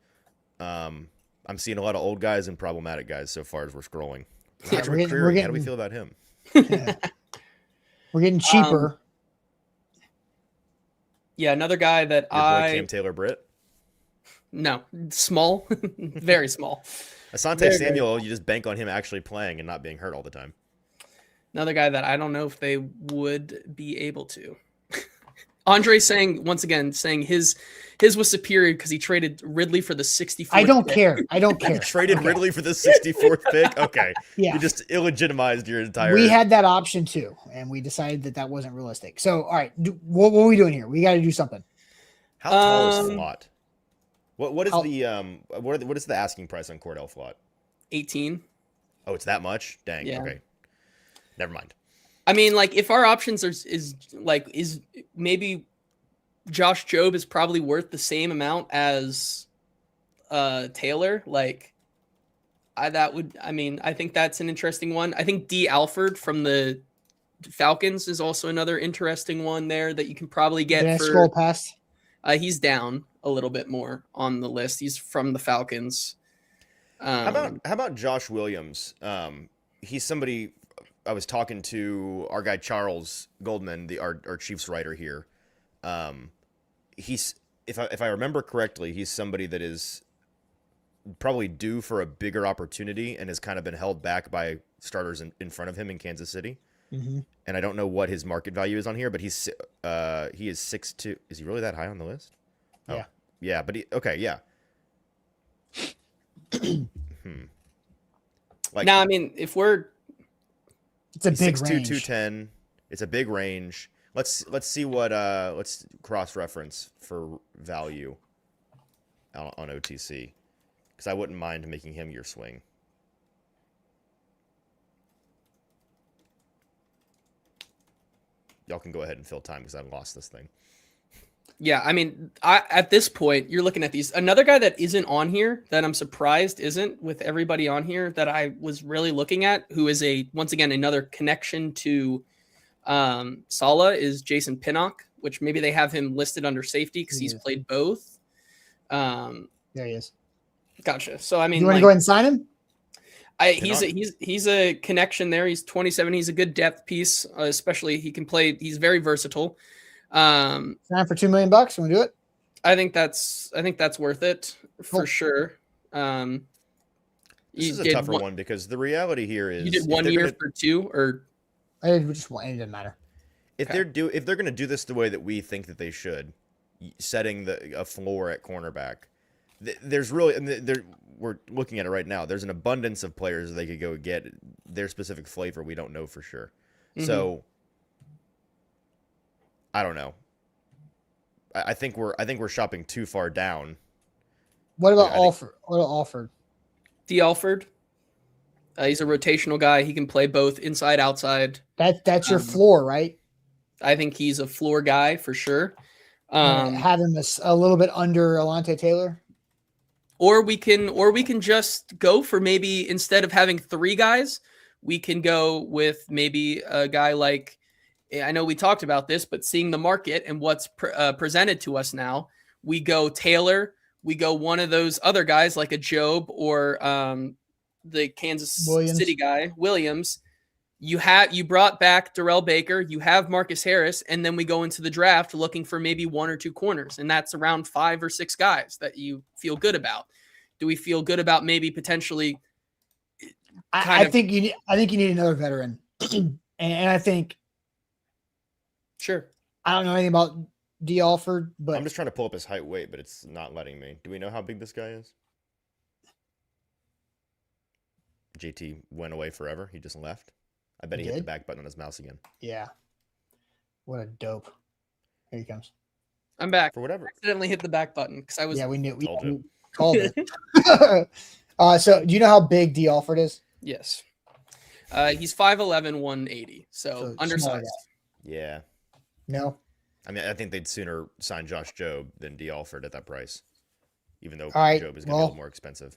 I'm seeing a lot of old guys and problematic guys so far as we're scrolling. Yeah, how do we feel about him? We're getting cheaper. Yeah, another guy that Your boy Cam Taylor-Britt? No, small, very small. Asante Samuel, you just bank on him actually playing and not being hurt all the time. Another guy that I don't know if they would be able to. Andre saying his was superior because he traded Ridley for the 64th. I don't care. You traded Ridley for the 64th pick? Okay. Yeah. You just illegitimized your entire. We had that option too, and we decided that wasn't realistic. So, all right, what are we doing here? We got to do something. How tall is Flott? What is what is the asking price on Cordell Flott? 18. Oh, it's that much? Dang. Yeah. Okay. Never mind. I mean, like, if our options is maybe Josh Job is probably worth the same amount as Taylor. Like, I think that's an interesting one. I think D. Alford from the Falcons is also another interesting one there that you can probably get. Did I scroll past? He's down a little bit more on the list. He's from the Falcons. How about Josh Williams? He's somebody I was talking to our guy Charles Goldman, our Chiefs writer here. He's if I remember correctly, he's somebody that is probably due for a bigger opportunity and has kind of been held back by starters in front of him in Kansas City. Mm-hmm. And I don't know what his market value is on here, but he is 6'2". Is he really that high on the list? Oh, Yeah. Yeah, but okay, yeah. Like, now, I mean, if we're It's a big 6'2", range. 210. It's a big range. Let's see what let's cross-reference for value on OTC, because I wouldn't mind making him your swing. Y'all can go ahead and fill time because I've lost this thing. Yeah, I mean, at this point, you're looking at these. Another guy that isn't on here that I'm surprised isn't with everybody on here that I was really looking at, who is once again another connection to Sala, is Jason Pinnock, which maybe they have him listed under safety because he's played both. There he is. Gotcha. So I mean, You want to go ahead and sign him? He's a connection there. He's 27. He's a good depth piece, especially he can play. He's very versatile. Sign for $2 million. Want to do it? I think that's worth it for sure. This is a tougher one because the reality here is you did 1 year for 2, or it doesn't matter. If they're going to do this the way that we think that they should, setting a floor at cornerback, there's really, and we're looking at it right now. There's an abundance of players they could go get. Their specific flavor we don't know for sure. Mm-hmm. So I don't know. I think we're shopping too far down. What about Alford? What about Alford? D. Alford. He's a rotational guy. He can play both inside, outside. That's your floor, right? I think he's a floor guy for sure. Have him a little bit under Alontae Taylor. Or we can just go for, maybe instead of having 3 guys, we can go with maybe a guy like, I know we talked about this, but seeing the market and what's presented to us now, we go Taylor, we go one of those other guys like a Job or the Kansas City guy, Williams. You brought back Darrell Baker, you have Marcus Harris, and then we go into the draft looking for maybe 1 or 2 corners, and that's around 5 or 6 guys that you feel good about. Do we feel good about maybe potentially? I think you need another veteran, and I think. Sure. I don't know anything about D. Alford, but I'm just trying to pull up his height, weight, but it's not letting me. Do we know how big this guy is? JT went away forever. He just left. I bet he hit the back button on his mouse again. Yeah. What a dope. Here he comes. I'm back. For whatever. I accidentally hit the back button because I was. Yeah, we knew. We called it. So do you know how big D. Alford is? Yes. He's 5'11", 180. So undersized. Yeah. No. I mean, I think they'd sooner sign Josh Jobe than D. Alford at that price, even though Jobe is going to be a little more expensive.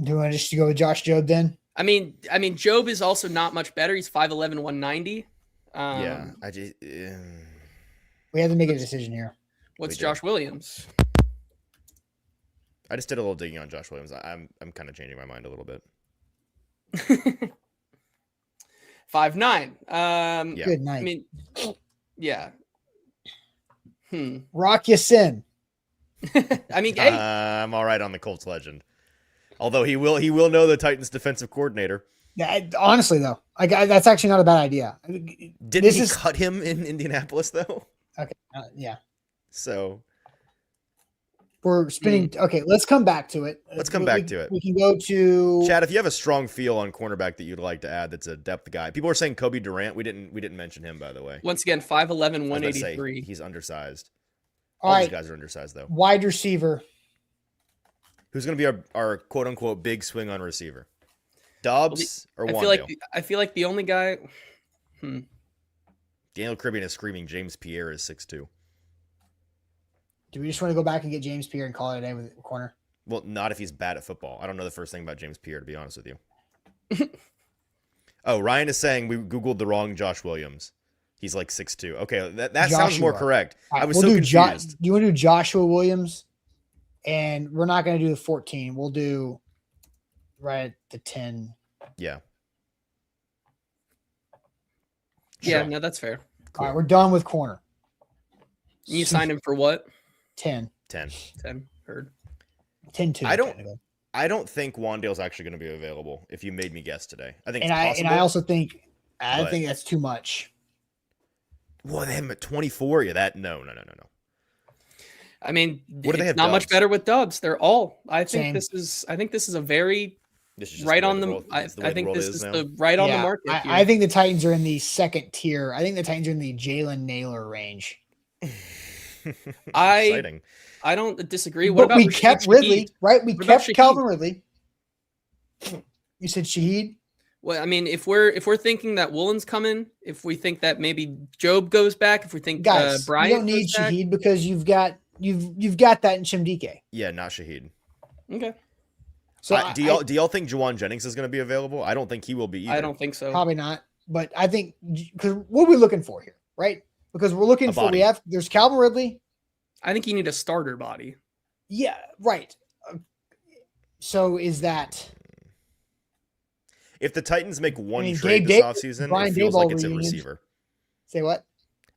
Do you want to just go with Josh Jobe then? I mean, Jobe is also not much better. He's 5'11", 190. Yeah, I just we have to make a decision here. What's Josh Williams? I just did a little digging on Josh Williams. I'm kind of changing my mind a little bit. 5'9". Yeah. Good night. I mean, yeah. Rock Ya-Sin. I mean, hey. I'm all right on the Colts legend. Although he will know the Titans defensive coordinator. Yeah, honestly though, that's actually not a bad idea. Didn't he cut him in Indianapolis though? Okay, yeah. So we're spinning. Okay, let's come back to it. Let's come back to it. We can go to Chad. If you have a strong feel on cornerback that you'd like to add, that's a depth guy. People are saying Kobe Durant. We didn't mention him, by the way. Once again, 5'11", 183. He's undersized. All right. These guys are undersized though. Wide receiver. Who's going to be our quote unquote big swing on receiver? Dobbs or Wandale? I feel like the only guy. Daniel Caribbean is screaming. James Pierre is 6'2". Do we just want to go back and get James Pierre and call it a day with the corner? Well, not if he's bad at football. I don't know the first thing about James Pierre, to be honest with you. Oh, Ryan is saying we Googled the wrong Josh Williams. He's like 6'2". Okay, that sounds more correct. Right, I was so confused. Do you want to do Joshua Williams? And we're not going to do the 14. We'll do right at the 10. Yeah. Yeah, Sure. no, that's fair. All right, we're done with corner. You signed him for what? 10. 10. 10. Heard. 10-2, I don't- technically. I don't think Wandale's actually going to be available. If you made me guess today, I think And it's possible. I also think but- think that's too much. Well, they have him at 24. Yeah, that no. I mean, What do they it's have not much Dubs? better with Dubs. They're all. I think Same. this is a very This is just right the way on the. world- I it's the way the think world this is now. the right on the Yeah, market. here. I think the Titans are in the second tier. I think the Titans are in the Jalen Naylor range. Exciting. I don't disagree. What But about we Rashid kept Shaheed? Ridley, right? We What about kept Shaheed? Calvin Ridley. You said Shaheed? Well, I mean, if we're thinking that Woolen's coming, if we think that maybe Job goes back, if we think Guys, Bryant you don't need goes back, Shaheed because you've got that in Chimdike. Yeah, not Shaheed. okay, So do y'all think Juwan Jennings is going to be available? I don't think he will be either. I don't think so. probably not. But I think because what are we looking for here, right? Because we're looking A for body. there's Calvin Ridley. I think you need a starter body. Yeah, right. So is that If the Titans make one mean, trade Gabe this Davis, offseason, Brian it feels like Daboll it's a reunion. receiver. say what?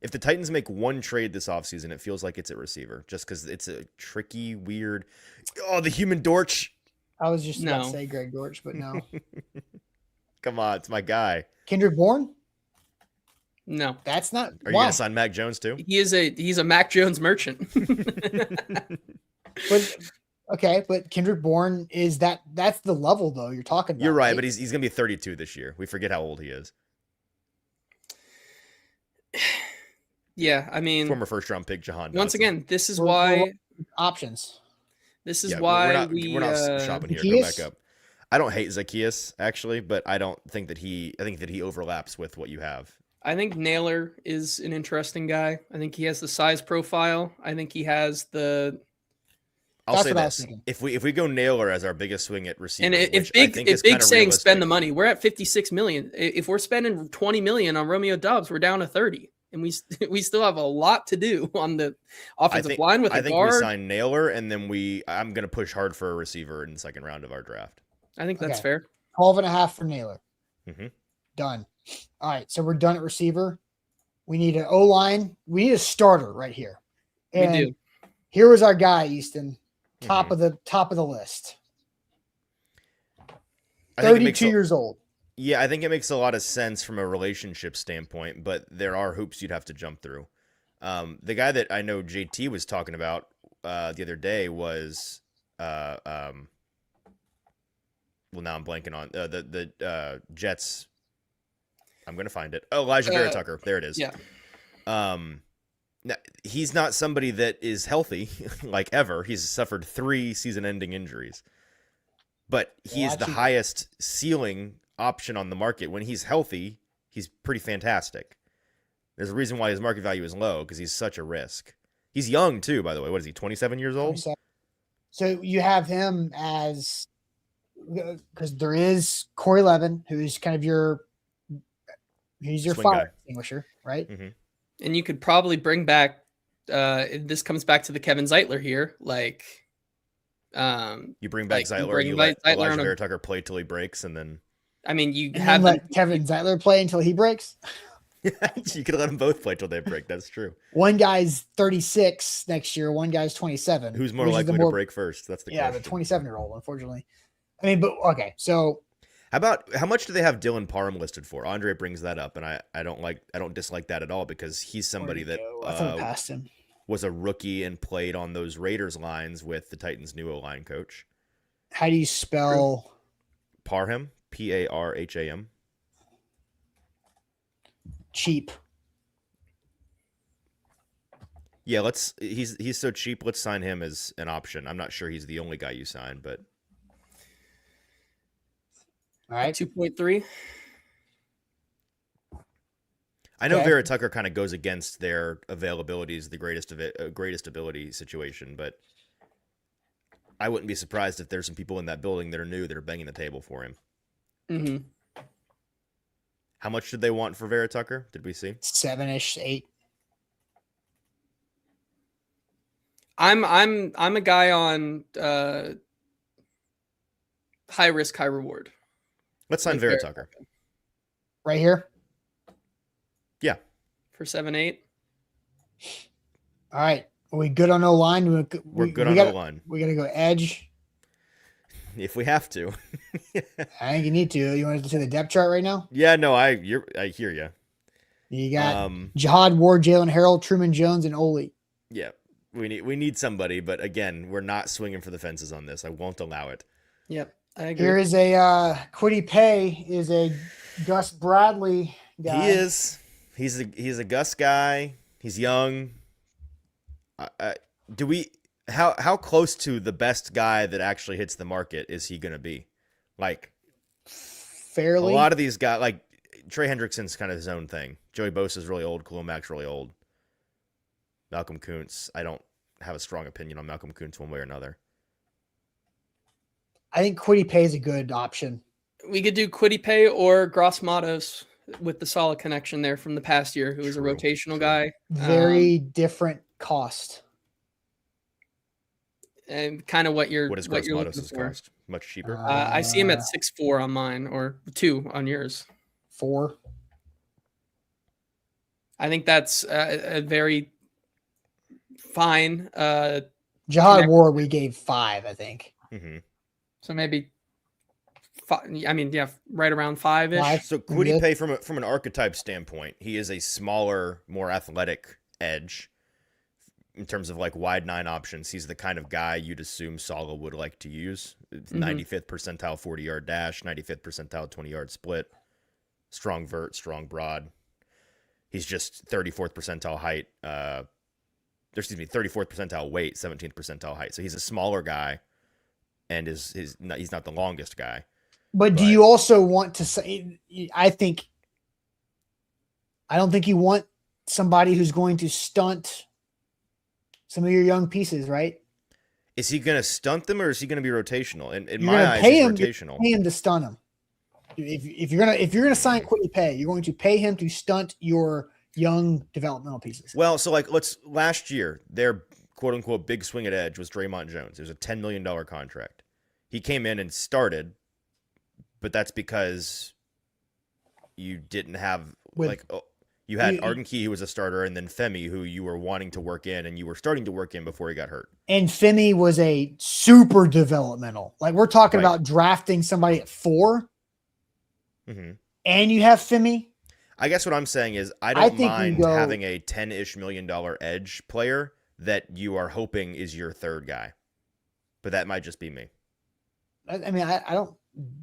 If the Titans make one trade this offseason, it feels like it's a receiver just because it's a tricky, weird. Oh, the human Dortch. I was just about No. to say Greg Dortch, but no. Come on, it's my guy. Kendrick Bourne? No, That's not Are you why. going to sign Mac Jones too? he's a Mac Jones merchant. But okay, but Kendrick Bourne is that's the level though you're talking about. You're right, but he's going to be 32 this year. We forget how old he is. Yeah, I mean, Former first round pick Jahan. once Dotson. again, this is We're- why options. this is Yeah, why we're not shopping here. Go Zacchaeus? back up. I don't hate Zacchaeus actually, but I don't think that I think that he overlaps with what you have. I think Naylor is an interesting guy. I think he has the size profile. I think he has the I'll That's say what I was this: thinking. if we go Naylor as our biggest swing at receiver, and if is Big kinda saying spend the realistic. money, we're at 56 million. If we're spending 20 million on Romeo Doubs, we're down to 30, and we still have a lot to do on the offensive line with I a think we guard. sign Naylor, and then I'm going to push hard for a receiver in the second round of our draft. I think that's Okay. fair. 12.5 for Naylor. Mhm. Done. All right, so we're done at receiver. We need an O-line. We need a starter right here. And We do. here was our guy, Easton. Top Mhm. of the list. I think it makes 32 years old. Yeah, I think it makes a lot of sense from a relationship standpoint, but there are hoops you'd have to jump through. The guy that I know JT was talking about the other day was, well, now I'm blanking on the Jets. I'm gonna find it. Oh, Elijah Vera Tucker. There it is. Yeah. Now, he's not somebody that is healthy like ever. He's suffered 3 season-ending injuries, but he's the actually- highest ceiling option on the market. When he's healthy, he's pretty fantastic. There's a reason why his market value is low because he's such a risk. He's young too, by the way. What is he? 27 years old? 27. So you have him as because there is Corey Levin, who's kind of he's your Swing fire guy. extinguisher, right? And you could probably bring back. This comes back to the Kevin Zeitler here, like. You bring back Like, you Zeitler, bring you let Zeitler Elijah on a- Vera Tucker play till he breaks, and then I mean, you And have then them, let Kevin Zeitler play until he breaks. you could let them both play till they break. That's true. One guy's 36 next year. One guy's 27. Who's more which is the likely to break first? That's the Yeah, question. the 27-year-old, unfortunately. I mean, but okay. So How much do they have Dylan Parham listed for? Andre brings that up, and I don't dislike that at all because he's somebody that I thought we passed him. was a rookie and played on those Raiders lines with the Titans' new O-line coach. How do you spell Parham, Parham. cheap? Yeah, he's so cheap. Let's sign him as an option. I'm not sure he's the only guy you sign, but All right. 2.3. I know Okay. Vera Tucker kind of goes against their availabilities, the greatest ability situation, but I wouldn't be surprised if there's some people in that building that are new that are banging the table for him. Mm-hmm. How much did they want for Vera Tucker? Did we see? 7-ish, 8. I'm a guy on high risk, high reward. Let's sign Like Vera Vera Tucker. Right here. Yeah. For 7-8. All right. Are we good on O-line? We're good on O-line. We got to go edge. If we have to. I think you need to. You want to see the depth chart right now? Yeah, no, I hear you. You got Jihad Ward, Jalen Harrell, Truman Jones, and Ole. Yeah, we need somebody, but again, we're not swinging for the fences on this. I won't allow it. Yep, I agree. Here is a Quiddy Pay is a Gus Bradley guy. He is. He's a Gus guy. He's young. How close to the best guy that actually hits the market is he going to be? Like, fairly. A lot of these guys, like Trey Hendrickson's kind of his own thing. Joey Bosa's really old. Khalil Mack's really old. Malcolm Kuntz, I don't have a strong opinion on Malcolm Kuntz one way or another. I think Quiddy Pay is a good option. We could do Quiddy Pay or Gross Matos with the solid connection there from the past year, who was a rotational guy. Very different cost. And kind of what does Gross Matos cost? Much cheaper. I see him at 6'4" on mine, or 2 on yours. 4. I think that's a very fine. Jihad Ward, we gave 5, I think. Mm-hmm. So maybe 5, I mean, yeah, right around 5-ish. So Quiddy Pay from an archetype standpoint, he is a smaller, more athletic edge. In terms of like wide 9 options, he's the kind of guy you'd assume Sala would like to use. 95th percentile 40-yard dash, 95th percentile 20-yard split, strong vert, strong broad. He's just 34th percentile height. 34th percentile weight, 17th percentile height. So he's a smaller guy, and he's not the longest guy. But do you also want to say? I don't think you want somebody who's going to stunt some of your young pieces, right? Is he going to stunt them, or is he going to be rotational? In my eyes, he's rotational. Pay him to stun him. If you're gonna sign Quiddy Pay, you're going to pay him to stunt your young developmental pieces. Well, so like last year, their quote unquote big swing at edge was Draymond Jones. It was a $10 million contract. He came in and started, but that's because you didn't have you had Arden Key, who was a starter, and then Femi, who you were wanting to work in, and you were starting to work in before he got hurt. And Femi was a super developmental. Like, we're talking about drafting somebody at 4, and you have Femi. I guess what I'm saying is I don't mind having a $10-ish million edge player that you are hoping is your third guy. But that might just be me. I mean, I don't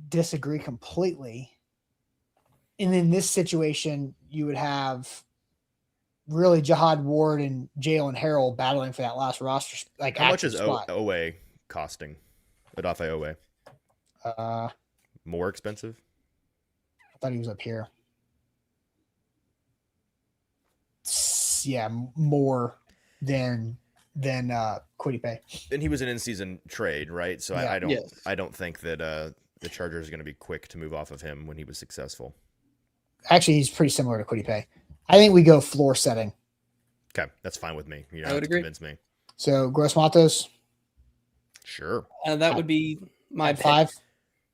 disagree completely. And in this situation, you would have really Jihad Ward and Jalen Harrell battling for that last roster. Like, how much is Owe costing? Odafe Owe? More expensive? I thought he was up here. Yeah, more than Quiddy Pay. And he was an in-season trade, right? So yeah. I don't think that the Chargers are going to be quick to move off of him when he was successful. Actually, he's pretty similar to Quiddy Pay. I think we go floor setting. Okay, that's fine with me. You don't I would agree. Convince me. So Gross Matos. Sure. That would be my 5.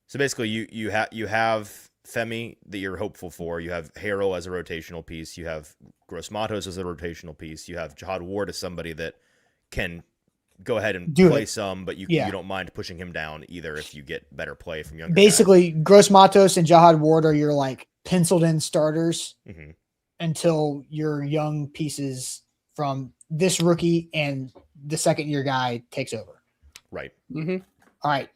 So basically, you have Femi that you're hopeful for. You have Harrell as a rotational piece. You have Gross Matos as a rotational piece. You have Jihad Ward as somebody that can go ahead and play some, but you don't mind pushing him down either if you get better play from younger Basically, guys. Gross Matos and Jihad Ward are your like penciled in starters until your young pieces from this rookie and the second year guy takes over. Right. All right.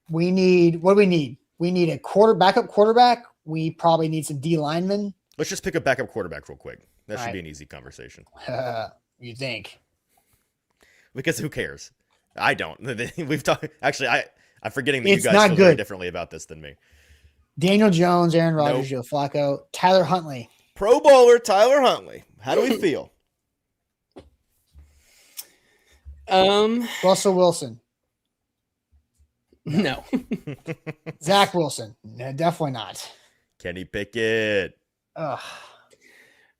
We need, what do we need? We need a backup quarterback. We probably need some D linemen. Let's just pick a backup quarterback real quick. That should be an easy conversation. You think? Because who cares? I don't. We've talked. Actually, I'm forgetting that it's you guys feel very differently about this than me. Daniel Jones, Aaron Rodgers, Joe Flacco, Tyler Huntley. Pro Bowler Tyler Huntley. How do we feel? Russell Wilson. No. Zach Wilson. No, definitely not. Kenny Pickett. Ugh.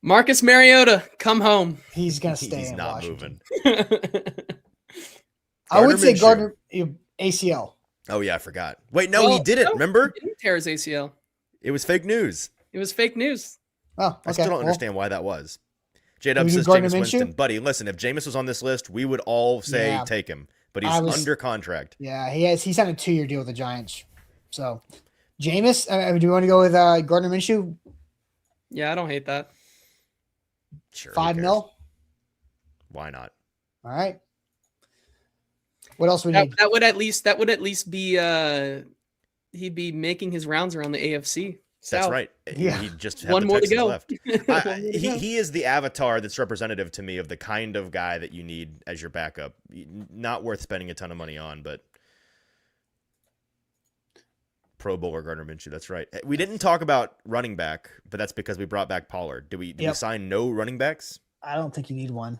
Marcus Mariota, come home. He's going to stay He's in not Washington. moving. I would say Gardner ACL. Oh, yeah, I forgot. Wait, no, he didn't. Remember? He didn't tear his ACL. It was fake news. It was fake news. Oh, okay. I still don't Well, understand why that was. we J-Dub do says Gardner Jameis Minshew? Winston. Buddy, listen, if Jameis was on this list, we would all say Yeah. take him. But he's under contract. Yeah, he signed a 2-year deal with the Giants. So, Jameis, do you want to go with Gardner Minshew? Yeah, I don't hate that. Sure. $5 million? Why not? All right. What else we That, need? that would at least be he'd be making his rounds around the AFC. That's South. right. Yeah. He just had One the more to Texans go. left. One more to go. He is the avatar that's representative to me of the kind of guy that you need as your backup. Not worth spending a ton of money on, but Pro Bowler Gardner Minshew. That's right. We didn't talk about running back, but that's because we brought back Pollard. Did we sign no running backs? I don't think you need one.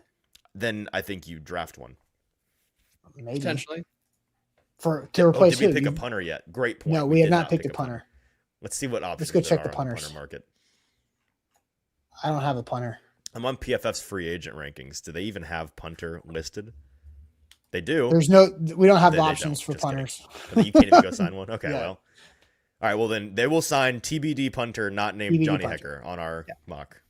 Then I think you draft one. Maybe. Potentially. To replace did we who? pick a punter yet? Great point. No, we have did not picked a pick punter. Let's see what options Let's go check there the are on punters. punter market. I don't have a punter. I'm on PFF's free agent rankings. Do they even have punter listed? They do. We don't have They options don't. for Just kidding. punters. You can't even go sign one? Okay, Yeah. well. All right, well then they will sign TBD punter not named TBD Johnny punter. Hecker on our mock.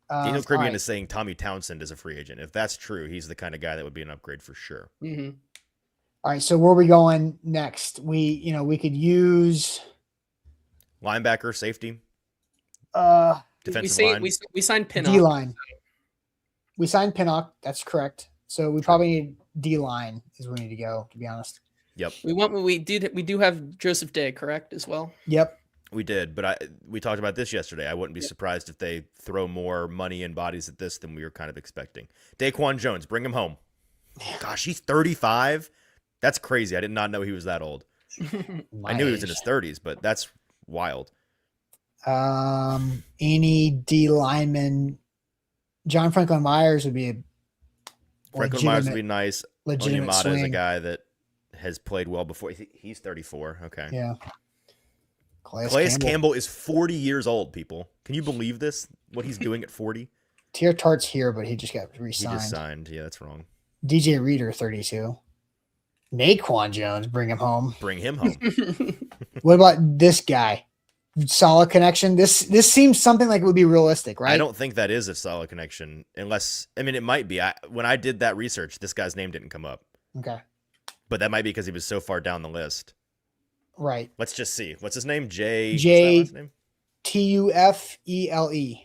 All Daniel Caribbean right. is saying Tommy Townsend is a free agent. If that's true, he's the kind of guy that would be an upgrade for sure. Mm-hmm. All right, so where are we going next? We could use Linebacker, safety, uh defensive line. We signed Pinnock. D-line. We signed Pinnock. That's correct. So we probably need D-line is where we need to go, to be honest. Yep. We do have Joseph Day, correct, as well? Yep. We did, but we talked about this yesterday. I wouldn't be surprised if they throw more money and bodies at this than we were kind of expecting. Daquan Jones, bring him home. Gosh, he's 35. That's crazy. I did not know he was that old. I knew he was in his 30s, but that's wild. Any D lineman, John Franklin Myers would be a Franklin Myers would be nice. legitimate Onyemata is a swing. guy that has played well before. He's 34. Okay. Yeah. Calais Campbell is 40 years old, people. Can you believe this? What he's doing at 40? Tier Tart's here, but he just got He re-signed. just signed. Yeah, that's wrong. DJ Reader, 32. Naquan Jones, bring him home. Bring him home. What about this guy? Solid connection. This seems something like it would be realistic, right? I don't think that is a solid connection, unless it might be. When I did that research, this guy's name didn't come up, Okay. but that might be because he was so far down the list. Right. Let's just see. What's his name? J. J- What's that last name? Tufele.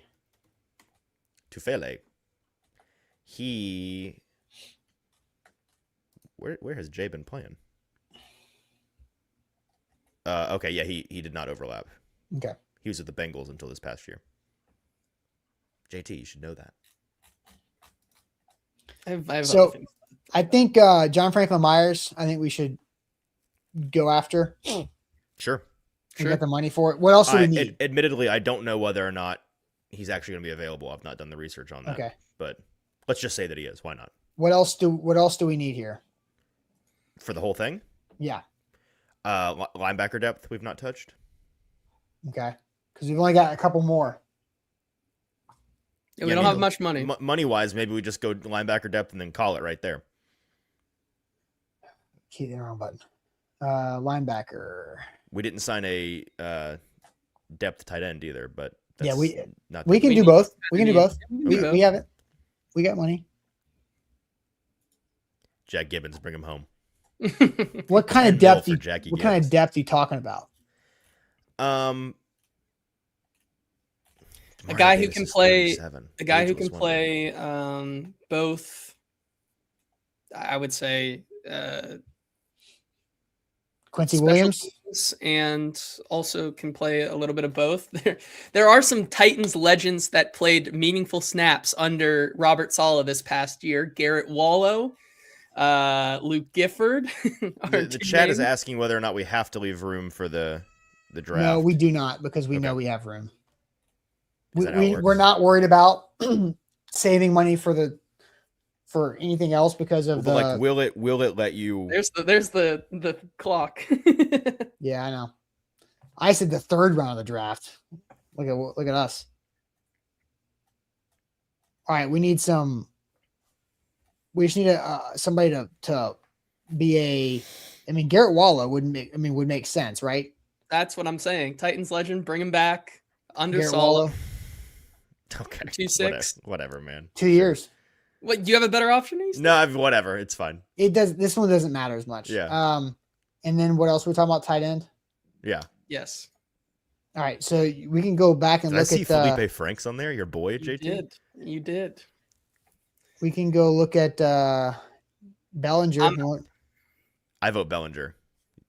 Tufele. He. Where has Jay been playing? Okay, yeah, he did not overlap. Okay. He was with the Bengals until this past year. JT, you should know that. I have So- other things. I think John Franklin Myers, I think we should go after and Sure. get the money for it. What else do we need? Admittedly, I don't know whether or not he's actually going to be available. I've not done the research on that. Okay. But let's just say that he is. Why not? What else do we need here? For the whole thing? Yeah. Linebacker depth we've not touched. Okay. Because we've only got a couple more. Yeah, we don't have much money. Money-wise, maybe we just go linebacker depth and then call it right there. Keep the wrong button. Linebacker. We didn't sign a depth tight end either, but that's Yeah, not We can We do need- both. We can do both. Okay. We have it. We got money. Jack Gibbons, bring him home. What kind 10 of depth? mil for Jackie What kind of Gibbs. depth are you talking about? A guy who Davis can is play- 37. A guy who Ageless can wonder. play both. I would say Quincy special Williams. teams and also can play a little bit of both. There are some Titans legends that played meaningful snaps under Robert Saleh this past year. Garrett Wallow, Luke Gifford. are The two chat is names. asking whether or not we have to leave room for the draft. No, we do not because we Okay. know we have room. Is that how it works? We're not worried about saving money for anything else because of But, the. like, will it let you? There's the clock. Yeah, I know. I said the third round of the draft. Look at us. All right, we need some. We just need somebody to be a. I mean, Garrett Wallow would make sense, right? That's what I'm saying. Titans legend, bring him back. Under Garrett solid. Wallow. Okay. 2-6. Whatever, man. 2 years. What, do you have a better option? No, whatever. It's fine. This one doesn't matter as much. Yeah. And then what else? We're talking about tight end. Yeah. Yes. All right, so we can go back and Did I look see at Felipe Franks on there? Your boy, JT? You did. We can go look at Bellinger. I vote Bellinger.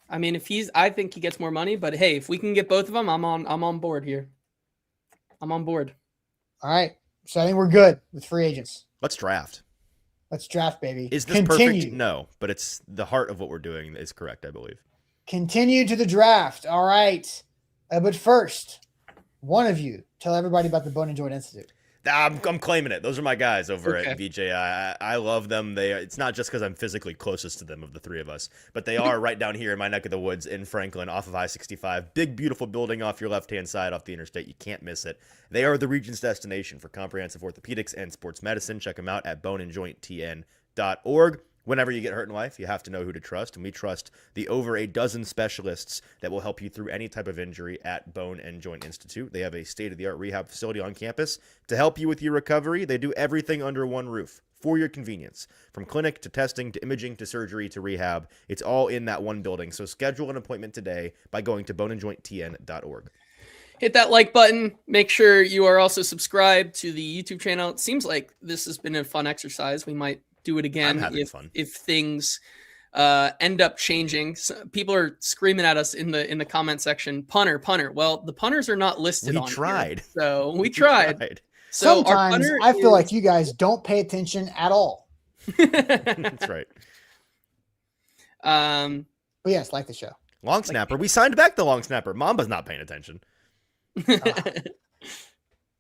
I mean, I think he gets more money, but hey, if we can get both of them, I'm on board here. I'm on board. All right, so I think we're good with free agents. Let's draft. Let's draft, baby. Is this perfect? No, but it's the heart of what we're doing is correct, I believe. Continue to the draft. All right. But first, one of you tell everybody about the Bone and Joint Institute. I'm claiming it. Those are my guys over at VJ. I love them. It's not just because I'm physically closest to them of the three of us, but they are right down here in my neck of the woods in Franklin off of I-65. Big, beautiful building off your left-hand side off the interstate. You can't miss it. They are the region's destination for comprehensive orthopedics and sports medicine. Check them out at boneandjointtn.org. Whenever you get hurt in life, you have to know who to trust, and we trust the over a dozen specialists that will help you through any type of injury at Bone and Joint Institute. They have a state-of-the-art rehab facility on campus to help you with your recovery. They do everything under one roof for your convenience, from clinic to testing to imaging to surgery to rehab. It's all in that one building, so schedule an appointment today by going to boneandjointtn.org. Hit that like button. Make sure you are also subscribed to the YouTube channel. It seems like this has been a fun exercise. We might do it again if things end up changing. People are screaming at us in the comment section, punter. Well, the punters are not listed. We on tried. Here, so we tried. So sometimes I feel like you guys don't pay attention at all. That's right. But yes, like the show. Long snapper. We signed back the long snapper. Mamba's not paying attention.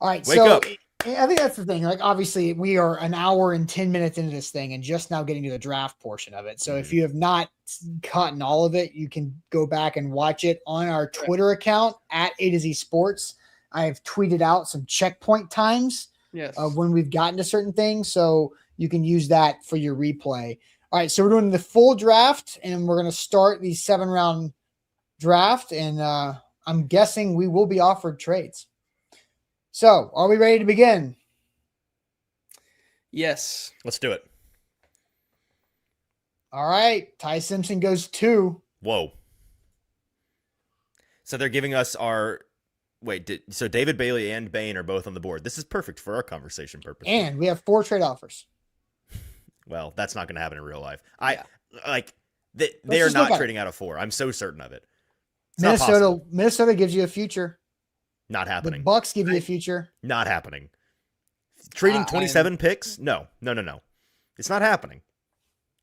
All right. Wake up. I think that's the thing. Like, obviously, we are an hour and 10 minutes into this thing and just now getting to the draft portion of it. So if you have not gotten all of it, you can go back and watch it on our Twitter account at A to Z Sports. I have tweeted out some checkpoint times of when we've gotten to certain things. So you can use that for your replay. All right. So we're doing the full draft and we're going to start the 7-round draft. And I'm guessing we will be offered trades. So, are we ready to begin? Yes. Let's do it. All right. Ty Simpson goes 2. Whoa. So they're giving us our... so David Bailey and Bain are both on the board. This is perfect for our conversation purposes. And we have 4 trade offers. Well, that's not going to happen in real life. They are not trading out of 4. I'm so certain of it. Minnesota gives you a future. Not happening. The Bucks give you a future. Not happening. Trading 27 picks? No. It's not happening.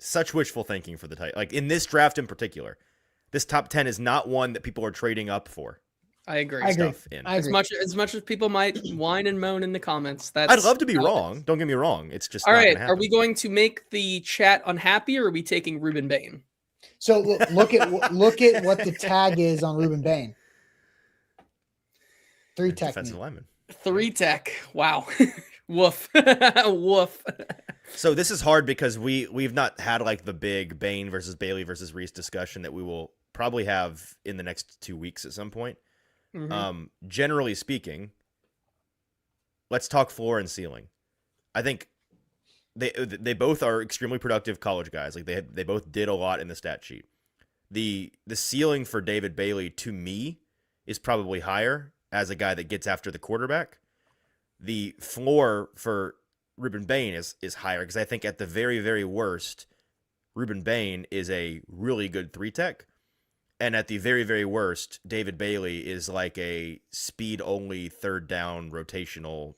Such wishful thinking for the Titans. Like in this draft in particular, this top 10 is not one that people are trading up for. I agree. As much as people might whine and moan in the comments, I'd love to be wrong. Don't get me wrong. It's just all not right. gonna happen. Are we going to make the chat unhappy, or are we taking Ruben Bain? So look at what the tag is on Ruben Bain. 3 tech. Defensive lineman. 3 tech. Wow. Woof. Woof. So this is hard because we've not had like the big Bain versus Bailey versus Reese discussion that we will probably have in the next 2 weeks at some point. Mm-hmm. Generally speaking, let's talk floor and ceiling. I think they both are extremely productive college guys. Like they both did a lot in the stat sheet. The ceiling for David Bailey to me is probably higher as a guy that gets after the quarterback. The floor for Ruben Bain is higher because I think at the very, very worst, Ruben Bain is a really good 3-tech. And at the very, very worst, David Bailey is like a speed-only third down rotational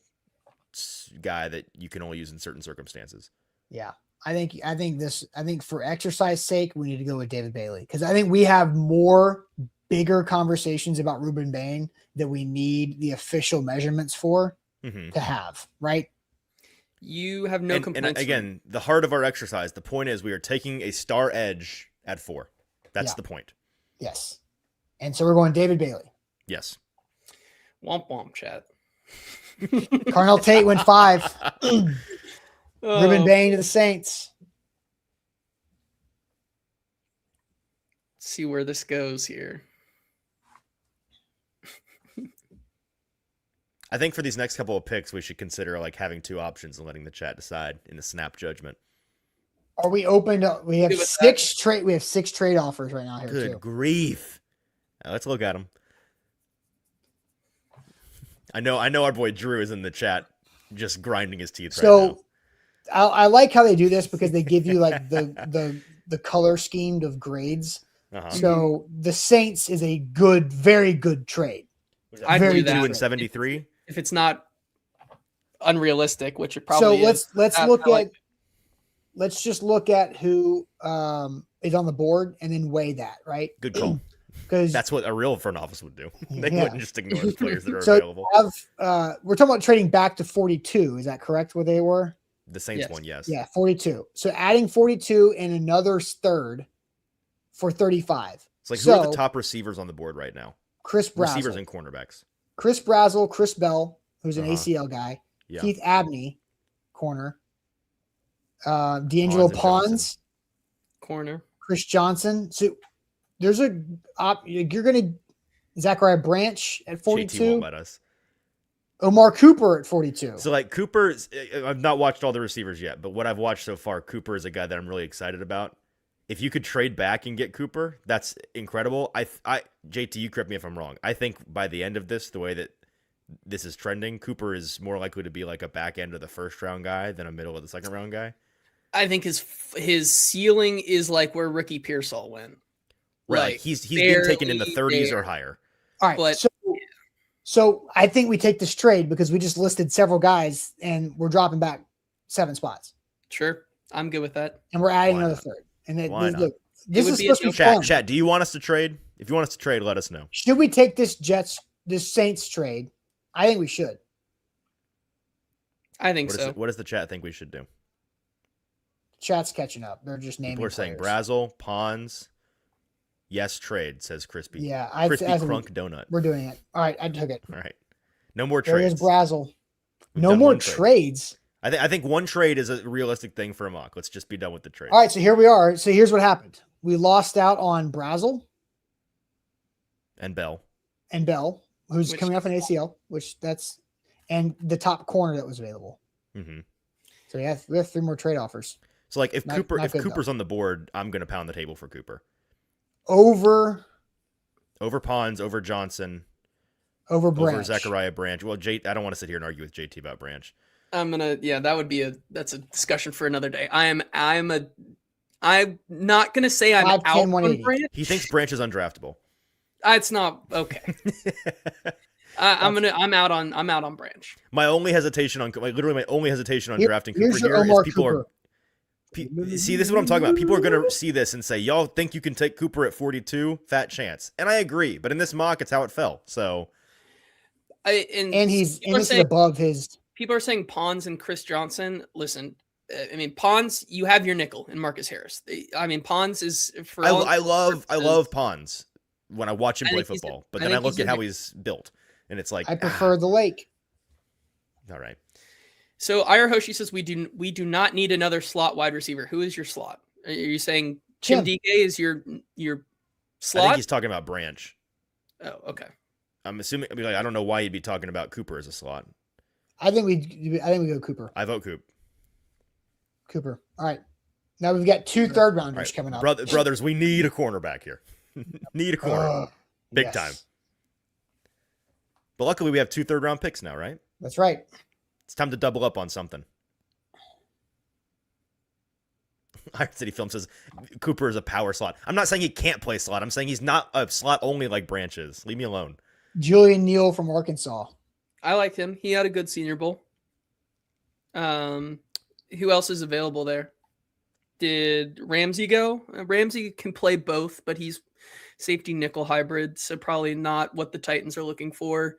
guy that you can only use in certain circumstances. Yeah. I think for exercise sake, we need to go with David Bailey because I think we have more bigger conversations about Ruben Bain that we need the official measurements for to have, right? You have no complaints. And again, the heart of our exercise, the point is we are taking a star edge at 4. That's the point. Yes. And so we're going David Bailey. Yes. Womp womp, chat. Carnell Tate went 5. Ruben Bain to the Saints. Let's see where this goes here. I think for these next couple of picks, we should consider like having two options and letting the chat decide in a snap judgment. Are we open to? We have Good with six trade. We have 6 trade offers right now here Good too. grief! Let's look at them. I know our boy Drew is in the chat, just grinding his teeth right now. I like how they do this because they give you like the color schemed of grades. Uh-huh. So the Saints is a good, very good trade. I'd Very do good that 2 and 73. if it's not unrealistic, which it probably is. So let's I- look I like at let's just look at who is on the board and then weigh that, right? Good call. Because That's what a real front office would do. They Yeah. wouldn't just ignore the players that are so available. we're talking about trading back to 42. Is that correct? Where they were? The Saints Yes. one, yes. Yeah, 42. So adding 42 and another third for 35. It's like who are So- the top receivers on the board right now? Chris Receivers Brazzell, and cornerbacks. Chris Brazzell, Chris Bell, who's an Uh-huh. ACL guy, Yeah. Keith Abney, corner, D'Angelo Pons and Pons, corner. Chris Johnson. So there's you're going to Zachariah Branch at JT won't 42, let us. Omar Cooper at 42. So like Cooper's, I've not watched all the receivers yet, but what I've watched so far, Cooper is a guy that I'm really excited about. If you could trade back and get Cooper, that's incredible. I JT, you correct me if I'm wrong. I think by the end of this, the way that this is trending, Cooper is more likely to be like a back end of the first round guy than a middle of the second round guy. I think his ceiling is like where Ricky Pearsall went. Right, Like, like he's being taken in the barely 30s or there. higher. All right. but- So I think we take this trade because we just listed several guys and we're dropping back 7 spots Sure, I'm good with that. and we're adding Why another not? third. And then Why not? look, this would is be a supposed to be Chat, fun. chat. Do you want us to trade? If you want us to trade, let us know. Should we take this Saints trade? I think we should. I think so. What does the chat think we should do? Chat's catching up. They're just naming. People are saying players. Brazzell, Pons. Yes, trade, says Crispy. Yeah, Crispy I think Crunk Donut. we're doing it. All right, I took it. All right. No more There is trades. Brazzell. We've No done more one trade. trades. I think one trade is a realistic thing for a mock. Let's just be done with the trade. All right, so here we are. So here's what happened. We lost out on Brazzell And Bell. and Bell, who's Which- coming off an ACL, and the top corner that was available. hmm So we have 3 more trade offers So like if Not- Cooper not if good, Cooper's on the board, I'm gonna pound the table for Cooper. over Over Pons, over Johnson, Branch. over Zachariah Branch. Well, I don't want to sit here and argue with JT about Branch. That would be that's a discussion for another day. I'm not gonna say I'm 5'10", out on 180. Branch. He thinks Branch is undraftable. It's not okay. I'm out on Branch. My only hesitation on drafting Here's Cooper your here is Omar people Cooper. see, this is what I'm talking about. People are going to see this and say, y'all think you can take Cooper at 42? Fat chance. And I agree. But in this mock, it's how it fell. So And this is above his. people are saying Pons and Chris Johnson. Listen, I mean Pons, you have your nickel in Marcus Harris. I mean Pons is for I love Pons when I watch him I play think he's- football. But I then I think look he's at how a- he's built. And it's like, I prefer the Lake. all right. So Ira Hoshi says we do not need another slot wide receiver. Who is your slot? Are you saying Tim Tim. DK is your I think slot? he's talking about Branch. Oh, okay. I'm assuming, I don't know why you'd be talking about Cooper as a slot. I think we go Cooper. I vote Coop. Cooper. All right. Now we've got 2 third All rounders right. coming up. Brothers, we need a cornerback here. Need a corner. Big Yes. time. But luckily, we have 2 third-round picks now, right? That's right. It's time to double up on something. Iron City Film says Cooper is a power slot. I'm not saying he can't play slot. I'm saying he's not a slot only like Branch is. Leave me alone. Julian Neal from Arkansas. I liked him. He had a good Senior Bowl. Who else is available there? Did Ramsey go? Ramsey can play both, but he's safety nickel hybrid, so probably not what the Titans are looking for.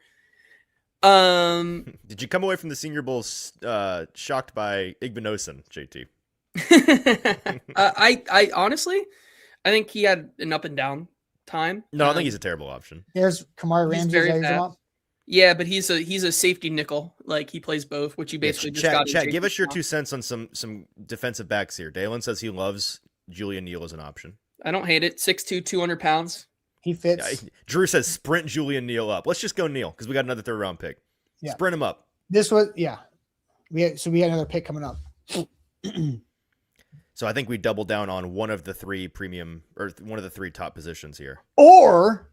Did you come away from the Senior Bowl shocked by Igbinosun, JT? I honestly, I think he had an up and down time. No, I think he's a terrible option. There's Kamari He's Ramsey. very is that who you're fast. talking about? Yeah, but he's a safety nickel. Like he plays both, which you basically just got. Chat, give us your 2 cents on some defensive backs here. Dalen says he loves Julian Neal as an option. I don't hate it. 6'2", 200 pounds. He fits. Drew says sprint Julian Neal up. Let's just go Neal because we got another 3rd round pick. Yeah. Sprint him up. This was we had another pick coming up. So I think we double down on one of the three premium or one of the three top positions here. Or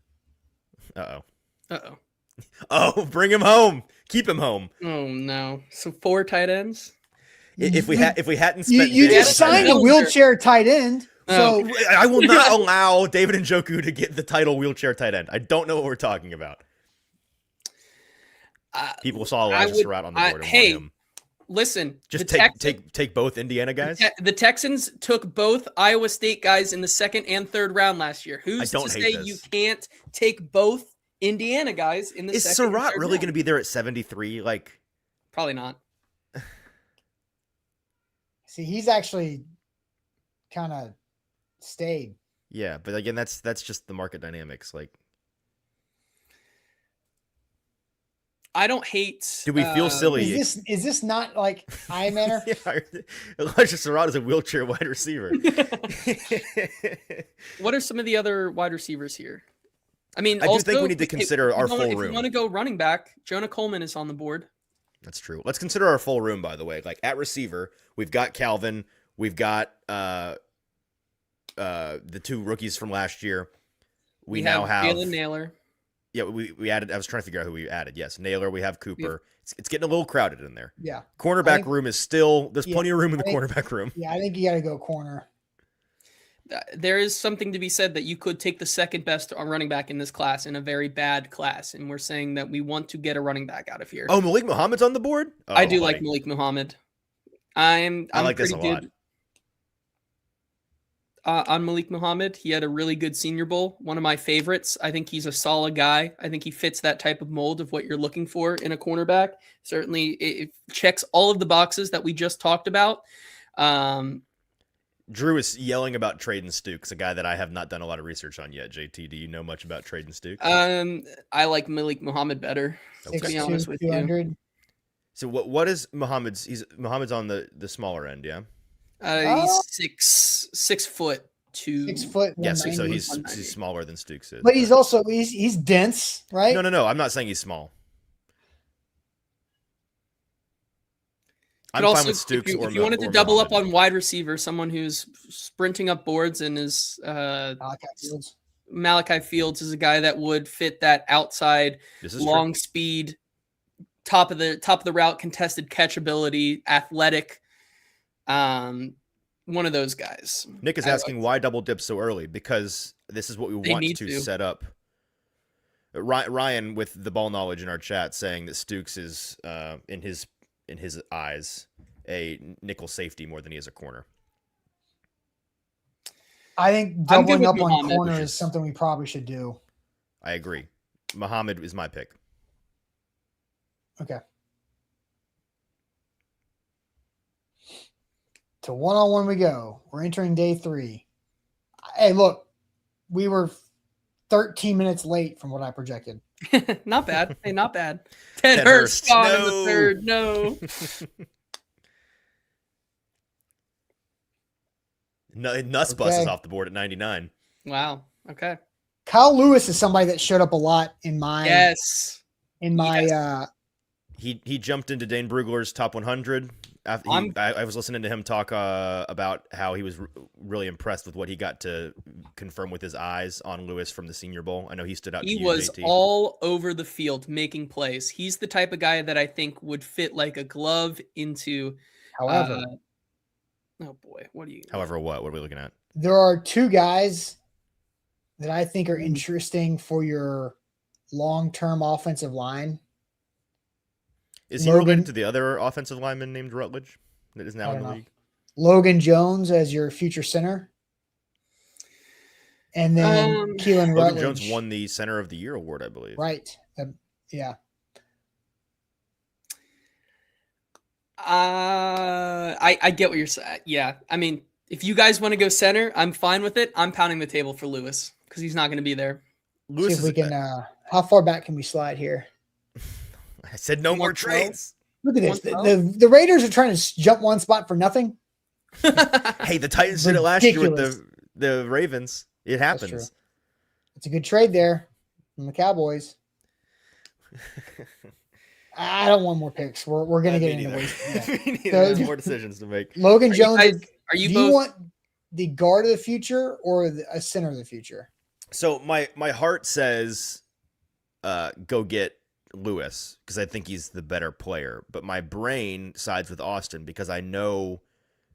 Oh, bring him home. Keep him home. Oh no. So 4 tight ends? If we hadn't spent you David just signed a Njoku. wheelchair tight end. So I will not allow David Njoku to get the title wheelchair tight end. I don't know what we're talking about. People saw Elijah Surratt on the board and want him. Listen, Just take both Indiana guys. The Texans took both Iowa State guys in the 2nd and 3rd round last year. Who's to say you can't take both Indiana guys in the 2nd? Is Surratt really going to be there at 73? Like, probably not. see, he's actually kind of stayed. Yeah, but again, that's just the market dynamics. Like, I don't hate. do we feel silly? Is this not like I Manor? Yeah, Elijah Surratt is a wheelchair wide receiver. What are some of the other wide receivers here? I mean, I also, do think we need to consider our full room. If you want to go running back, Jonah Coleman is on the board. That's true. Let's consider our full room, by the way. Like at receiver, we've got Calvin. We've got the 2 rookies from last year. We now have Jalen Naylor. Yeah, we added. I was trying to figure out who we added. Yes, Naylor. We have Cooper. It's getting a little crowded in there. Yeah. Cornerback room is still. There's plenty of room in the cornerback room. Yeah, I think you got to go corner. There is something to be said that you could take the 2nd best running back in this class in a very bad class, and we're saying that we want to get a running back out of here. Oh, Malik Muhammad's on the board. Oh, I do like Malik Muhammad. I like this a lot. On Malik Muhammad, he had a really good Senior Bowl. One of my favorites. I think he's a solid guy. I think he fits that type of mold of what you're looking for in a cornerback. Certainly, it checks all of the boxes that we just talked about. Drew is yelling about Traden Stukes, a guy that I have not done a lot of research on yet. JT, do you know much about Traden Stukes? I like Malik Muhammad better. To be honest with you. So what is Muhammad's? Muhammad's on the smaller end, yeah. He's 6 foot 2. 6 foot. Yes, so he's smaller than Stukes is. But he's also he's dense, right? No. I'm not saying he's small. I'm fine with Stukes. If you wanted to double up on wide receiver, someone who's sprinting up boards and is Malachi Fields is a guy that would fit that outside long speed, top of the route, contested catch ability, athletic. One of those guys. Nick is asking why double dip so early, because this is what we want to set up. Ryan with the ball knowledge in our chat saying that Stukes is in his eyes a nickel safety more than he is a corner. I think doubling up on corner is something we probably should do. I agree. Muhammad is my pick. Okay. To one-on-one we go. We're entering day 3. Hey, look, we were 13 minutes late from what I projected. Not bad. Hey, not bad. Ted Hurst gone in the 3rd. No. Nuss Bus is off the board at 99. Wow. Okay. Kyle Lewis is somebody that showed up a lot in my he jumped into Dane Brugler's top 100. I was listening to him talk about how he was really impressed with what he got to confirm with his eyes on Lewis from the Senior Bowl. I know he stood out. He was all over the field making plays. He's the type of guy that I think would fit like a glove into. However, oh boy, what do you? However, what are we looking at? There are 2 guys that I think are interesting for your long-term offensive line. Is he related to the other offensive lineman named Rutledge that is now in the league? Logan Jones as your future center. And then Keelan Rutledge. Logan Jones won the Center of the Year award, I believe. Right. Yeah. I get what you're saying. Yeah. I mean, if you guys want to go center, I'm fine with it. I'm pounding the table for Lewis because he's not going to be there. Lewis, see if we can. How far back can we slide here? I said no more trades. Look at this. The Raiders are trying to jump one spot for nothing. Hey, the Titans did it last year with the Ravens. It happens. It's a good trade there from the Cowboys. I don't want more picks. We're gonna get into waste. Me neither. So- There's more decisions to make. Logan Are you Jones. guys- are you do both? you want the guard of the future or a center of the future? So my heart says, go get Lewis because I think he's the better player, but my brain sides with Austin because I know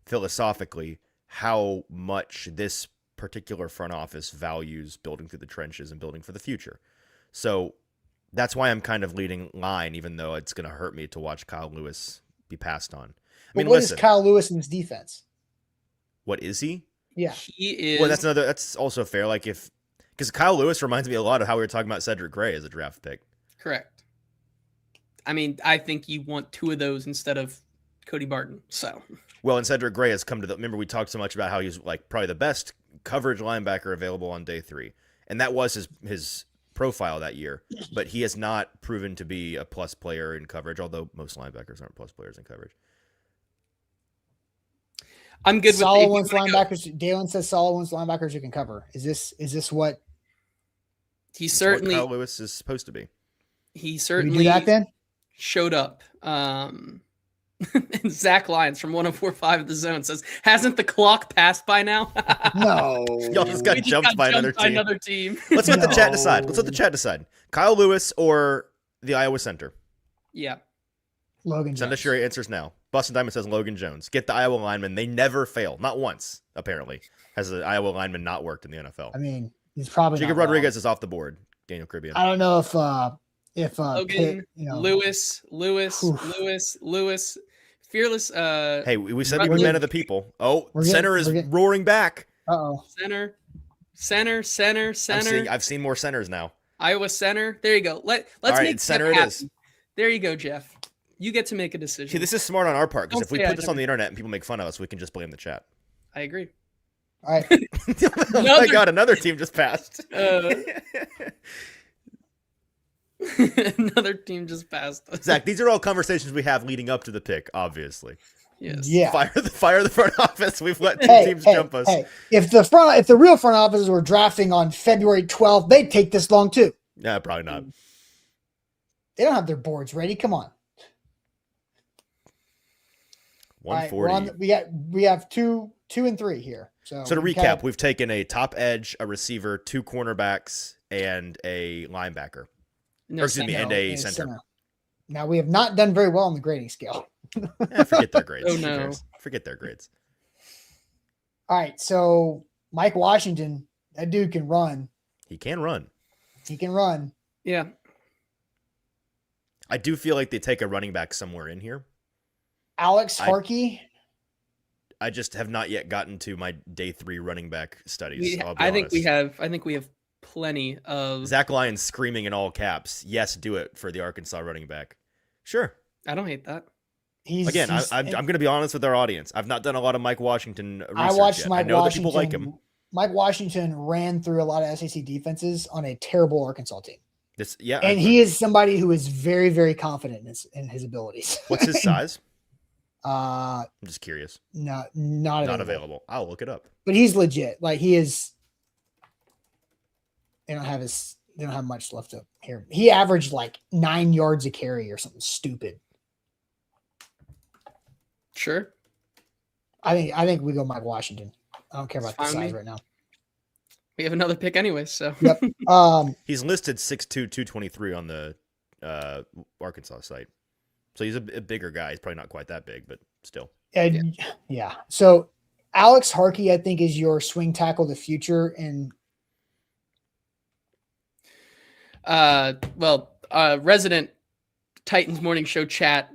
philosophically how much this particular front office values building through the trenches and building for the future. So that's why I'm kind of leading line, even though it's going to hurt me to watch Kyle Lewis be passed on. I mean, What listen, is Kyle Lewis in his defense? what is he? Yeah. He is. Well, that's also fair. Like because Kyle Lewis reminds me a lot of how we were talking about Cedric Gray as a draft pick. Correct. I mean, I think you want two of those instead of Cody Barton. So. Well, and Cedric Gray has come to remember we talked so much about how he's like probably the best coverage linebacker available on day 3. And that was his profile that year, but he has not proven to be a plus player in coverage, although most linebackers aren't plus players in coverage. I'm good with solid ones linebackers. Dalen says solid ones linebackers you can cover. Is this what he certainly what Kyle Lewis is supposed to be? He we certainly do that then? showed up. And Zach Lyons from 104.5 of the Zone says, "Hasn't the clock passed by now?" No. Y'all just got We jumped by another team. another team. Let's let the chat No. decide. Let's let the chat decide. Kyle Lewis or the Iowa center? Yeah. Logan Send us Jones. your answers now. Boston Diamond says Logan Jones. Get the Iowa lineman. They never fail. Not once, apparently, has the Iowa lineman not worked in the NFL. I mean, he's probably Jacob not wrong. Rodriguez is off the board. Daniel Caribbean. I don't know if Logan, Pitt, you know, Lewis, fearless. Hey, we said we We're were men getting- of the people. Oh, we're center getting- is we're getting- roaring back. uh-oh. Center. I've seen more centers now. Iowa center. There you go. Let's All right, make center Jeff it happy. is. There you go, Jeff. You get to make a decision. See, this is smart on our part because Don't if we say I put this on never- the internet and people make fun of us, we can just blame the chat. I agree. All right. Oh my God, another team just passed. Another team just passed us. Zach, these are all conversations we have leading up to the pick, obviously. Yes. Yeah. Fire the front office. We've let two Hey, teams hey, jump us. hey. If the real front offices were drafting on February 12th, they'd take this long too. Yeah, probably not. They don't have their boards ready. Come on. All right, 140. we have two and 3 here. So So to we recap, kinda- we've taken a top edge, a receiver, 2 cornerbacks, and a linebacker. No, Or excuse me, center. and a and center. Now we have not done very well on the grading scale. Forget their grades. Oh, Who no. cares? Forget their grades. All right, so Mike Washington, that dude can run. He can run. He can run. Yeah. I do feel like they take a running back somewhere in here. Alex Harkey. I just have not yet gotten to my day 3 running back studies. I think we have plenty of. Zach Lyons screaming in all caps. Yes, do it for the Arkansas running back. Sure. I don't hate that. He's I'm going to be honest with our audience. I've not done a lot of Mike Washington research I watched yet. Mike I know Washington. that people like him. Mike Washington ran through a lot of SEC defenses on a terrible Arkansas team. And he is somebody who is very, very confident in his abilities. What's his size? I'm just curious. not available. I'll look it up. But he's legit. Like he is. They don't have much left up here. He averaged like 9 yards a carry or something stupid. Sure. I think we go Mike Washington. I don't care about the It's fine with size me. right now. We have another pick anyway, so. Yep. He's listed 6'2", 223 on the Arkansas site. So he's a bigger guy. He's probably not quite that big, but still. Yeah. So Alex Harkey, I think, is your swing tackle of the future. And resident Titans Morning Show chat,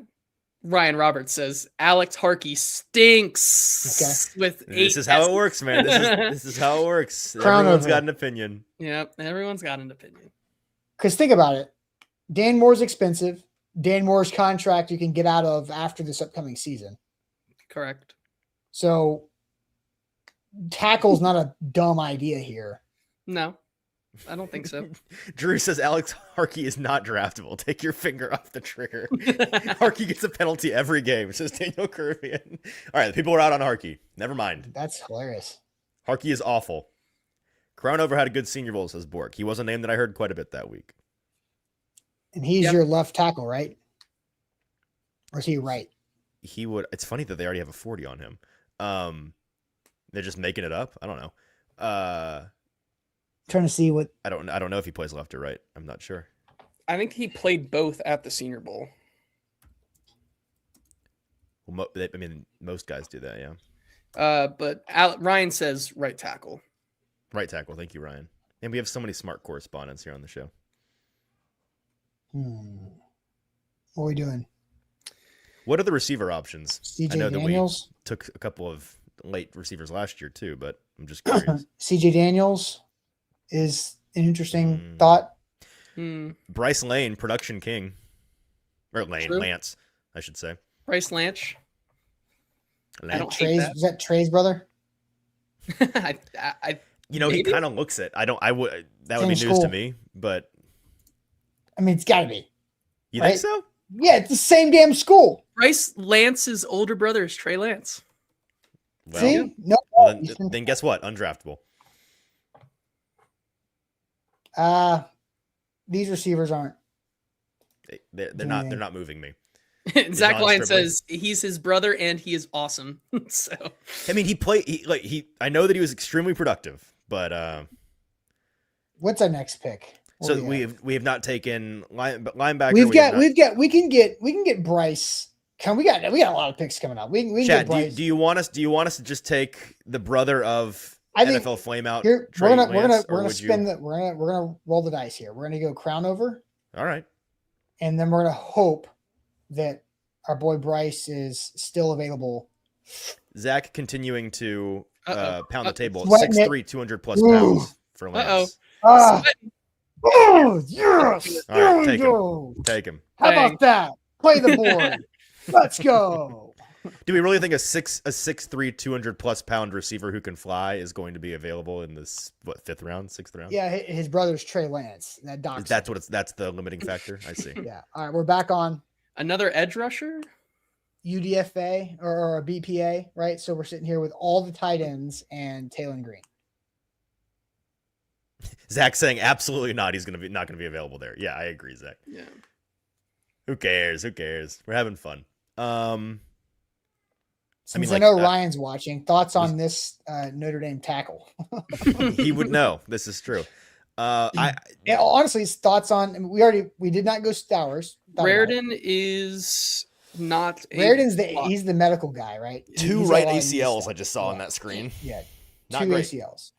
Ryan Roberts says Alex Harkey stinks. With 8 This is how it works, man. This is how it works. Crown Everyone's over. got an opinion. Yep, everyone's got an opinion. because think about it, Dan Moore's expensive. Dan Moore's contract you can get out of after this upcoming season. Correct. So tackle's not a dumb idea here. No, I don't think so. Drew says Alex Harkey is not draftable. Take your finger off the trigger. Harkey gets a penalty every game, says Daniel Caribbean. All right, the people are out on Harkey. Never mind. That's hilarious. Harkey is awful. Crownover had a good Senior Bowl, says Bork. He was a name that I heard quite a bit that week. And he's Yep. your left tackle, right? Or is he right? He would. It's funny that they already have a 40 on him. They're just making it up. I don't know. Trying to see what. I don't know if he plays left or right. I'm not sure. I think he played both at the Senior Bowl. Well, I mean, most guys do that, yeah. But Ryan says right tackle. Right tackle. Thank you, Ryan. And we have so many smart correspondents here on the show. What are we doing? What are the receiver options? CJ I know Daniels? that we took a couple of late receivers last year too, but I'm just curious. CJ Daniels is an interesting thought. Bryce Lane, production king. Or True. Lance, I should say. Bryce Lance. I don't hate Trey's, that. is that Trey's brother? He Maybe. kind of looks it. That would be Same news school. to me, but I mean, it's got to be. you Right? think so? Yeah, it's the same damn school. Bryce Lance's older brother is Trey Lance. Well, See? No. well, then guess what? Undraftable. These receivers aren't. They're not moving me. Zach John Lyon Stribley. says he's his brother and he is awesome. So I mean, I know that he was extremely productive, but What's our next pick? What so do we have not taken linebacker. We can get Bryce. We got a lot of picks coming up. We can Chad, get Bryce. do you want us to just take the brother of I think NFL flameout? Here, Trey we're Lance, or gonna would you- spin we're gonna roll the dice here. We're gonna go crown over, All right. and then we're gonna hope that our boy Bryce is still available. Zach continuing to pound the table. Sweating 6'3", 200 plus Ooh. pounds for Lance. Ah, oh yes, All right, there we take him. go. Take him. How Dang. about that? Play the board. Let's go. Do we really think a 6'3", 200 plus pound receiver who can fly is going to be available in this sixth round? Yeah, his brother's Trey Lance. That docs. That's the limiting factor. I see. Yeah. All right, we're back on another edge rusher. UDFA or a BPA, right? So we're sitting here with all the tight ends and Taylor Green. Zach saying absolutely not. He's not gonna be available there. Yeah, I agree, Zach. Yeah. Who cares? We're having fun. Since I know Ryan's watching, thoughts on this Notre Dame tackle? He would know. This is true. Honestly, his thoughts on. I mean, we did not go Stowers. Raridan is not. Raridan's he's the medical guy, right? Two He's right got a lot of ACLs stuff. I just saw on that screen. Yeah, Not two great. ACLs.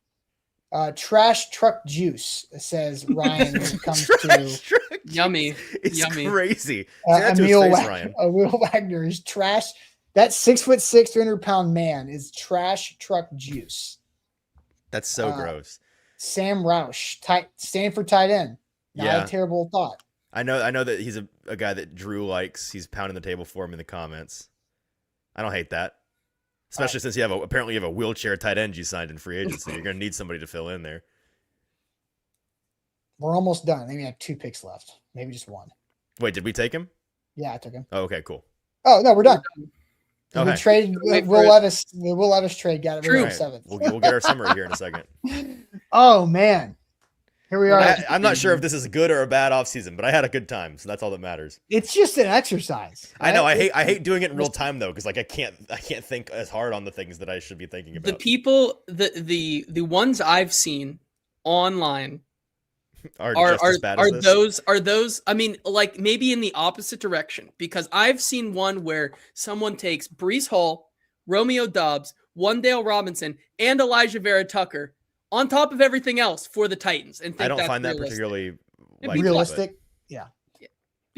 Trash truck juice says Ryan when it comes to Yummy. It's Yummy. crazy. Say that to his Emil face, Ryan. Emil Wagner is trash. That 6'6", 300-pound man is trash truck juice. That's so gross. Sam Roush, Stanford tight end. Not a terrible thought. I know that he's a guy that Drew likes. He's pounding the table for him in the comments. I don't hate that. Especially since apparently you have a wheelchair tight end you signed in free agency. You're going to need somebody to fill in there. We're almost done. I think we have 2 picks left. Maybe just 1. Wait, did we take him? Yeah, I took him. Oh, okay, cool. Oh, no, we're done. We Okay. traded Will Levis. The Will Levis trade got it. True. Right Right. 7th. We'll get our summary here in a second. Oh, man. Here we are. I'm not sure if this is a good or a bad offseason, but I had a good time, so that's all that matters. It's just an exercise. I know. right? I hate doing it in real time though, because I can't think as hard on the things that I should be thinking about. The people, the ones I've seen online are are just as bad as this. those. I mean, like maybe in the opposite direction, because I've seen one where someone takes Brees Hall, Romeo Doubs, Wandale Robinson, and Elijah Vera Tucker on top of everything else for the Titans, and think I don't that's find that realistic. particularly It'd likely, be Realistic. Yeah.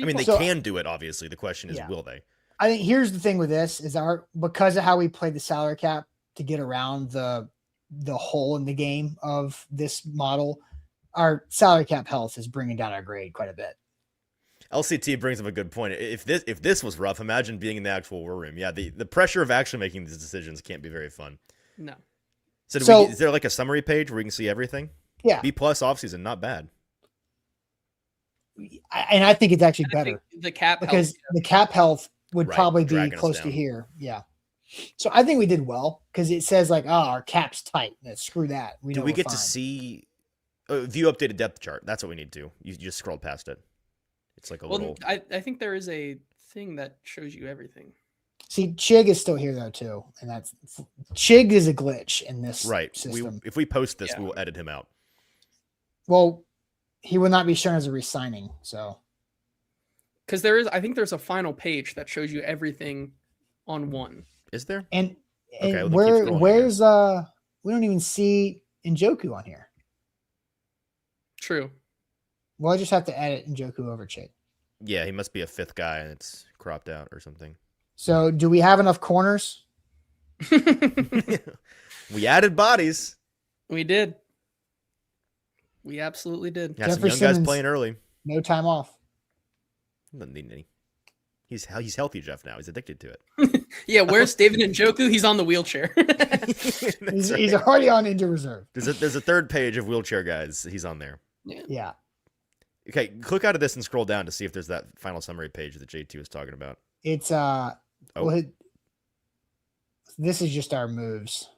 I mean, they So- can do it. Obviously, the question is, Yeah. will they? I think here's the thing with this is because of how we played the salary cap to get around the hole in the game of this model, our salary cap health is bringing down our grade quite a bit. LCT brings up a good point. If this was rough, imagine being in the actual war room. Yeah, the pressure of actually making these decisions can't be very fun. No. So, is there like a summary page where we can see everything? Yeah. B+ offseason, not bad. And I think it's actually I think better the cap because helps. the cap health would Right, probably be dragging us close to down. here. Yeah. So I think we did well because it says like, our cap's tight. Screw that. Do we get to see view updated depth chart? That's what we need to. You just scrolled past it. It's like a little. Well, I think there is a thing that shows you everything. See, Chig is still here though too, and that's Chig is a glitch in this system. If we post this, we will edit him out. Well, he will not be shown as a resigning. So, because I think there's a final page that shows you everything on one. Is there? And Okay, where's we don't even see Njoku on here. True. Well, I just have to edit Njoku over Chig. Yeah, he must be a fifth guy and it's cropped out or something. So, do we have enough corners? We added bodies. We did. We absolutely did. Yeah, some young guys playing early. No time off. Doesn't need any. He's healthy, Jeff. Now he's addicted to it. Yeah, where's David Njoku? He's on the wheelchair. He's already on injured reserve. There's a third page of wheelchair guys. He's on there. Yeah. Okay, click out of this and scroll down to see if there's that final summary page that JT was talking about. It's this is just our moves.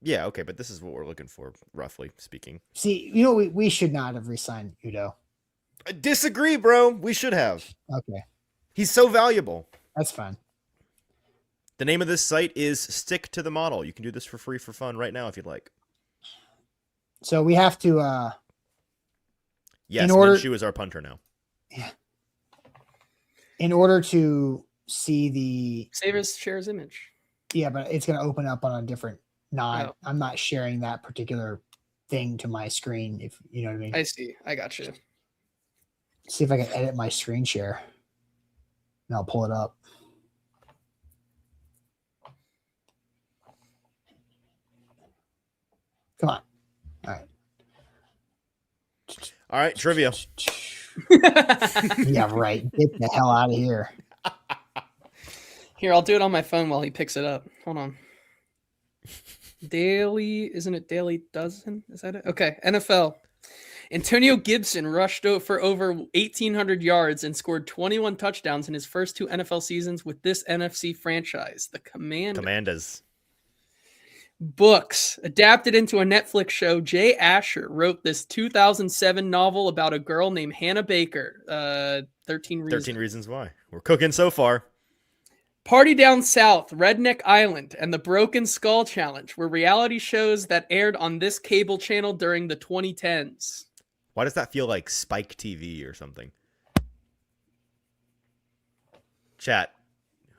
Yeah, okay, but this is what we're looking for, roughly speaking. See, we should not have re-signed Udo. I disagree, bro. We should have. Okay. He's so valuable. That's fine. The name of this site is Stick to the Model. You can do this for free for fun right now if you'd like. So we have to yes, Minshew is our punter now. Yeah. In order to see the share his image. Yeah, but it's going to open up on a different I'm not sharing that particular thing to my screen, if you know what I mean. I see. I got you. See if I can edit my screen share. And I'll pull it up. Come on. All right. All right, trivia. Yeah, right. Get the hell out of here. Here, I'll do it on my phone while he picks it up. Hold on. Isn't it Daily Dozen? Is that it? Okay, NFL. Antonio Gibson rushed for over 1,800 yards and scored 21 touchdowns in his first 2 NFL seasons with this NFC franchise, the Commanders. Books. Adapted into a Netflix show, Jay Asher wrote this 2007 novel about a girl named Hannah Baker. 13 Reasons. 13 Reasons Why. We're cooking so far. Party Down South, Redneck Island, and the Broken Skull Challenge were reality shows that aired on this cable channel during the 2010s. Why does that feel like Spike TV or something? Chat.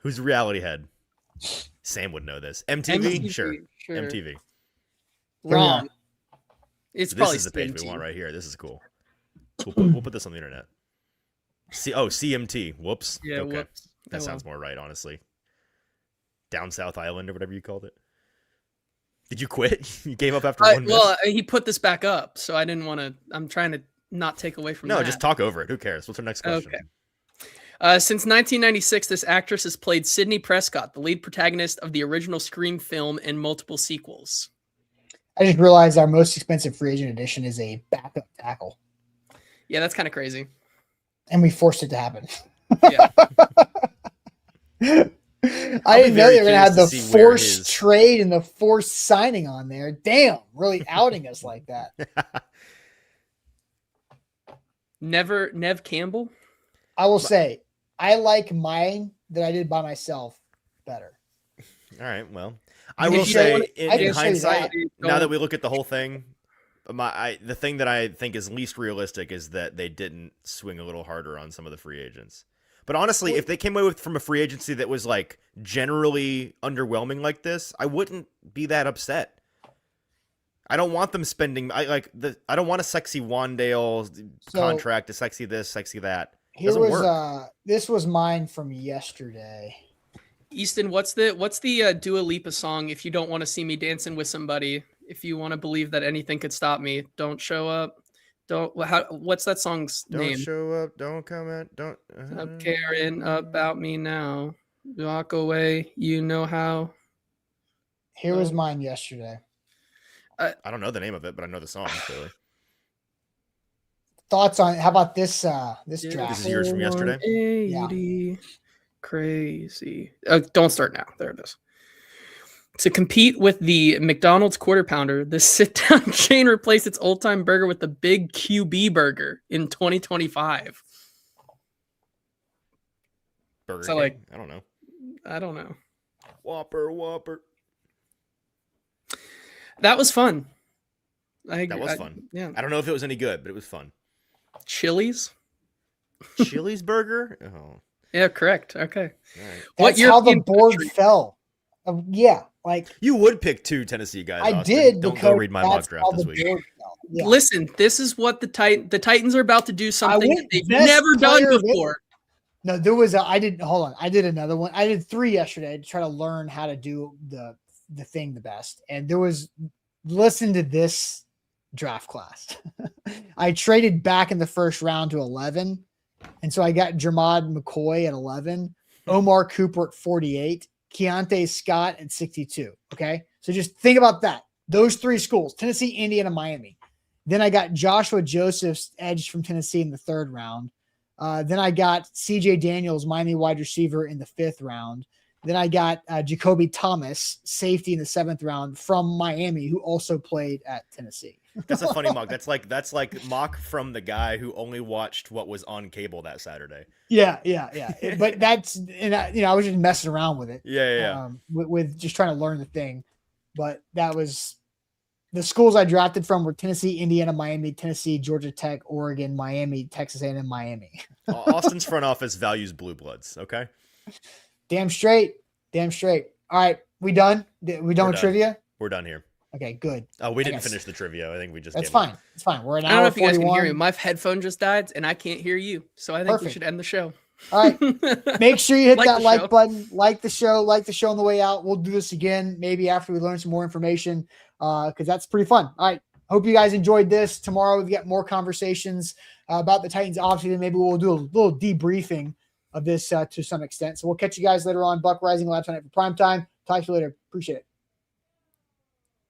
Who's reality head? Sam would know this. MTV? Sure. MTV. Wrong. It's this probably is the page we want right here. This is cool. We'll put this on the internet. CMT. Whoops. Yeah, okay. whoops. That sounds more right, honestly. Down South Island or whatever you called it. Did you quit? You gave up after 1 minute? Well, he put this back up, so I didn't want to. I'm trying to not take away from that. No, just talk over it. Who cares? What's our next question? Okay. Since 1996, this actress has played Sidney Prescott, the lead protagonist of the original Scream film and multiple sequels. I just realized our most expensive free agent edition is a backup tackle. Yeah, that's kind of crazy. And we forced it to happen. Yeah. I didn't know they were going to have the forced trade and the forced signing on there. Damn, really outing us like that. Nev Campbell? I will say, I like mine that I did by myself better. All right, well, I will say in hindsight, now that we look at the whole thing, the thing that I think is least realistic is that they didn't swing a little harder on some of the free agents. But honestly, if they came away from a free agency that was like generally underwhelming like this, I wouldn't be that upset. I don't want them spending. I don't want a sexy Wandale contract, a sexy this, sexy that. This was mine from yesterday. Easton, what's the Dua Lipa song? If you don't want to see me dancing with somebody, if you want to believe that anything could stop me, don't show up. What's that song's name? Don't show up. Don't come out. Don't. Stop caring about me now. Walk away. You know how. Here was mine yesterday. I don't know the name of it, but I know the song. Clearly. Thoughts on how about this draft? This is yours from yesterday. Yeah. Crazy. Don't start now. There it is. To compete with the McDonald's Quarter Pounder, the sit-down chain replaced its old-time burger with the Big QB Burger in 2025. Burger So, King. like, I don't know. I don't know. Whopper. That was fun. That was fun. Yeah. I don't know if it was any good, but it was fun. Chili's? Chili's burger? Oh. Yeah, correct. Okay. All right. What That's how the European board country- fell. Yeah, like You would pick 2 Tennessee guys. I Austin. did Don't because go read my mock that's draft how this the week. board fell. Yeah. Listen, this is what the Titans are about to do something went that they've best never done player before. No, there was I did another one. I did 3 yesterday to try to learn how to do the thing the best. And there was, listen to this draft class. I traded back in the first round to 11. And so I got Jermod McCoy at 11, Omar Cooper at 48, Keontae Scott at 62. Okay. So just think about that. Those 3 schools, Tennessee, Indiana, Miami. Then I got Joshua Joseph's edge from Tennessee in the 3rd round. Then I got CJ Daniels, Miami wide receiver in the 5th round. Then I got Jacoby Thomas, safety in the 7th round from Miami, who also played at Tennessee. That's a funny mock. That's like mock from the guy who only watched what was on cable that Saturday. Yeah. But that's, and I was just messing around with it. Yeah. With just trying to learn the thing. But that was the schools I drafted from were Tennessee, Indiana, Miami, Tennessee, Georgia Tech, Oregon, Miami, Texas A&M, Miami. Austin's front office values blue bloods. Okay. Damn straight. All right. We done? We done with trivia? We're done here. Okay, good. Oh, we didn't finish the trivia. I think we just. That's fine. Up. It's fine. We're an I don't hour know if you guys 41. can hear me. My headphone just died and I can't hear you. So I think we should end the show. All right. Make sure you hit that like show. button. Like the show on the way out. We'll do this again maybe after we learn some more information because that's pretty fun. All right. Hope you guys enjoyed this. Tomorrow we've got more conversations about the Titans. Obviously, maybe we'll do a little debriefing of this to some extent. So we'll catch you guys later on. Buck Rising Live tonight for prime time. Talk to you later. Appreciate it.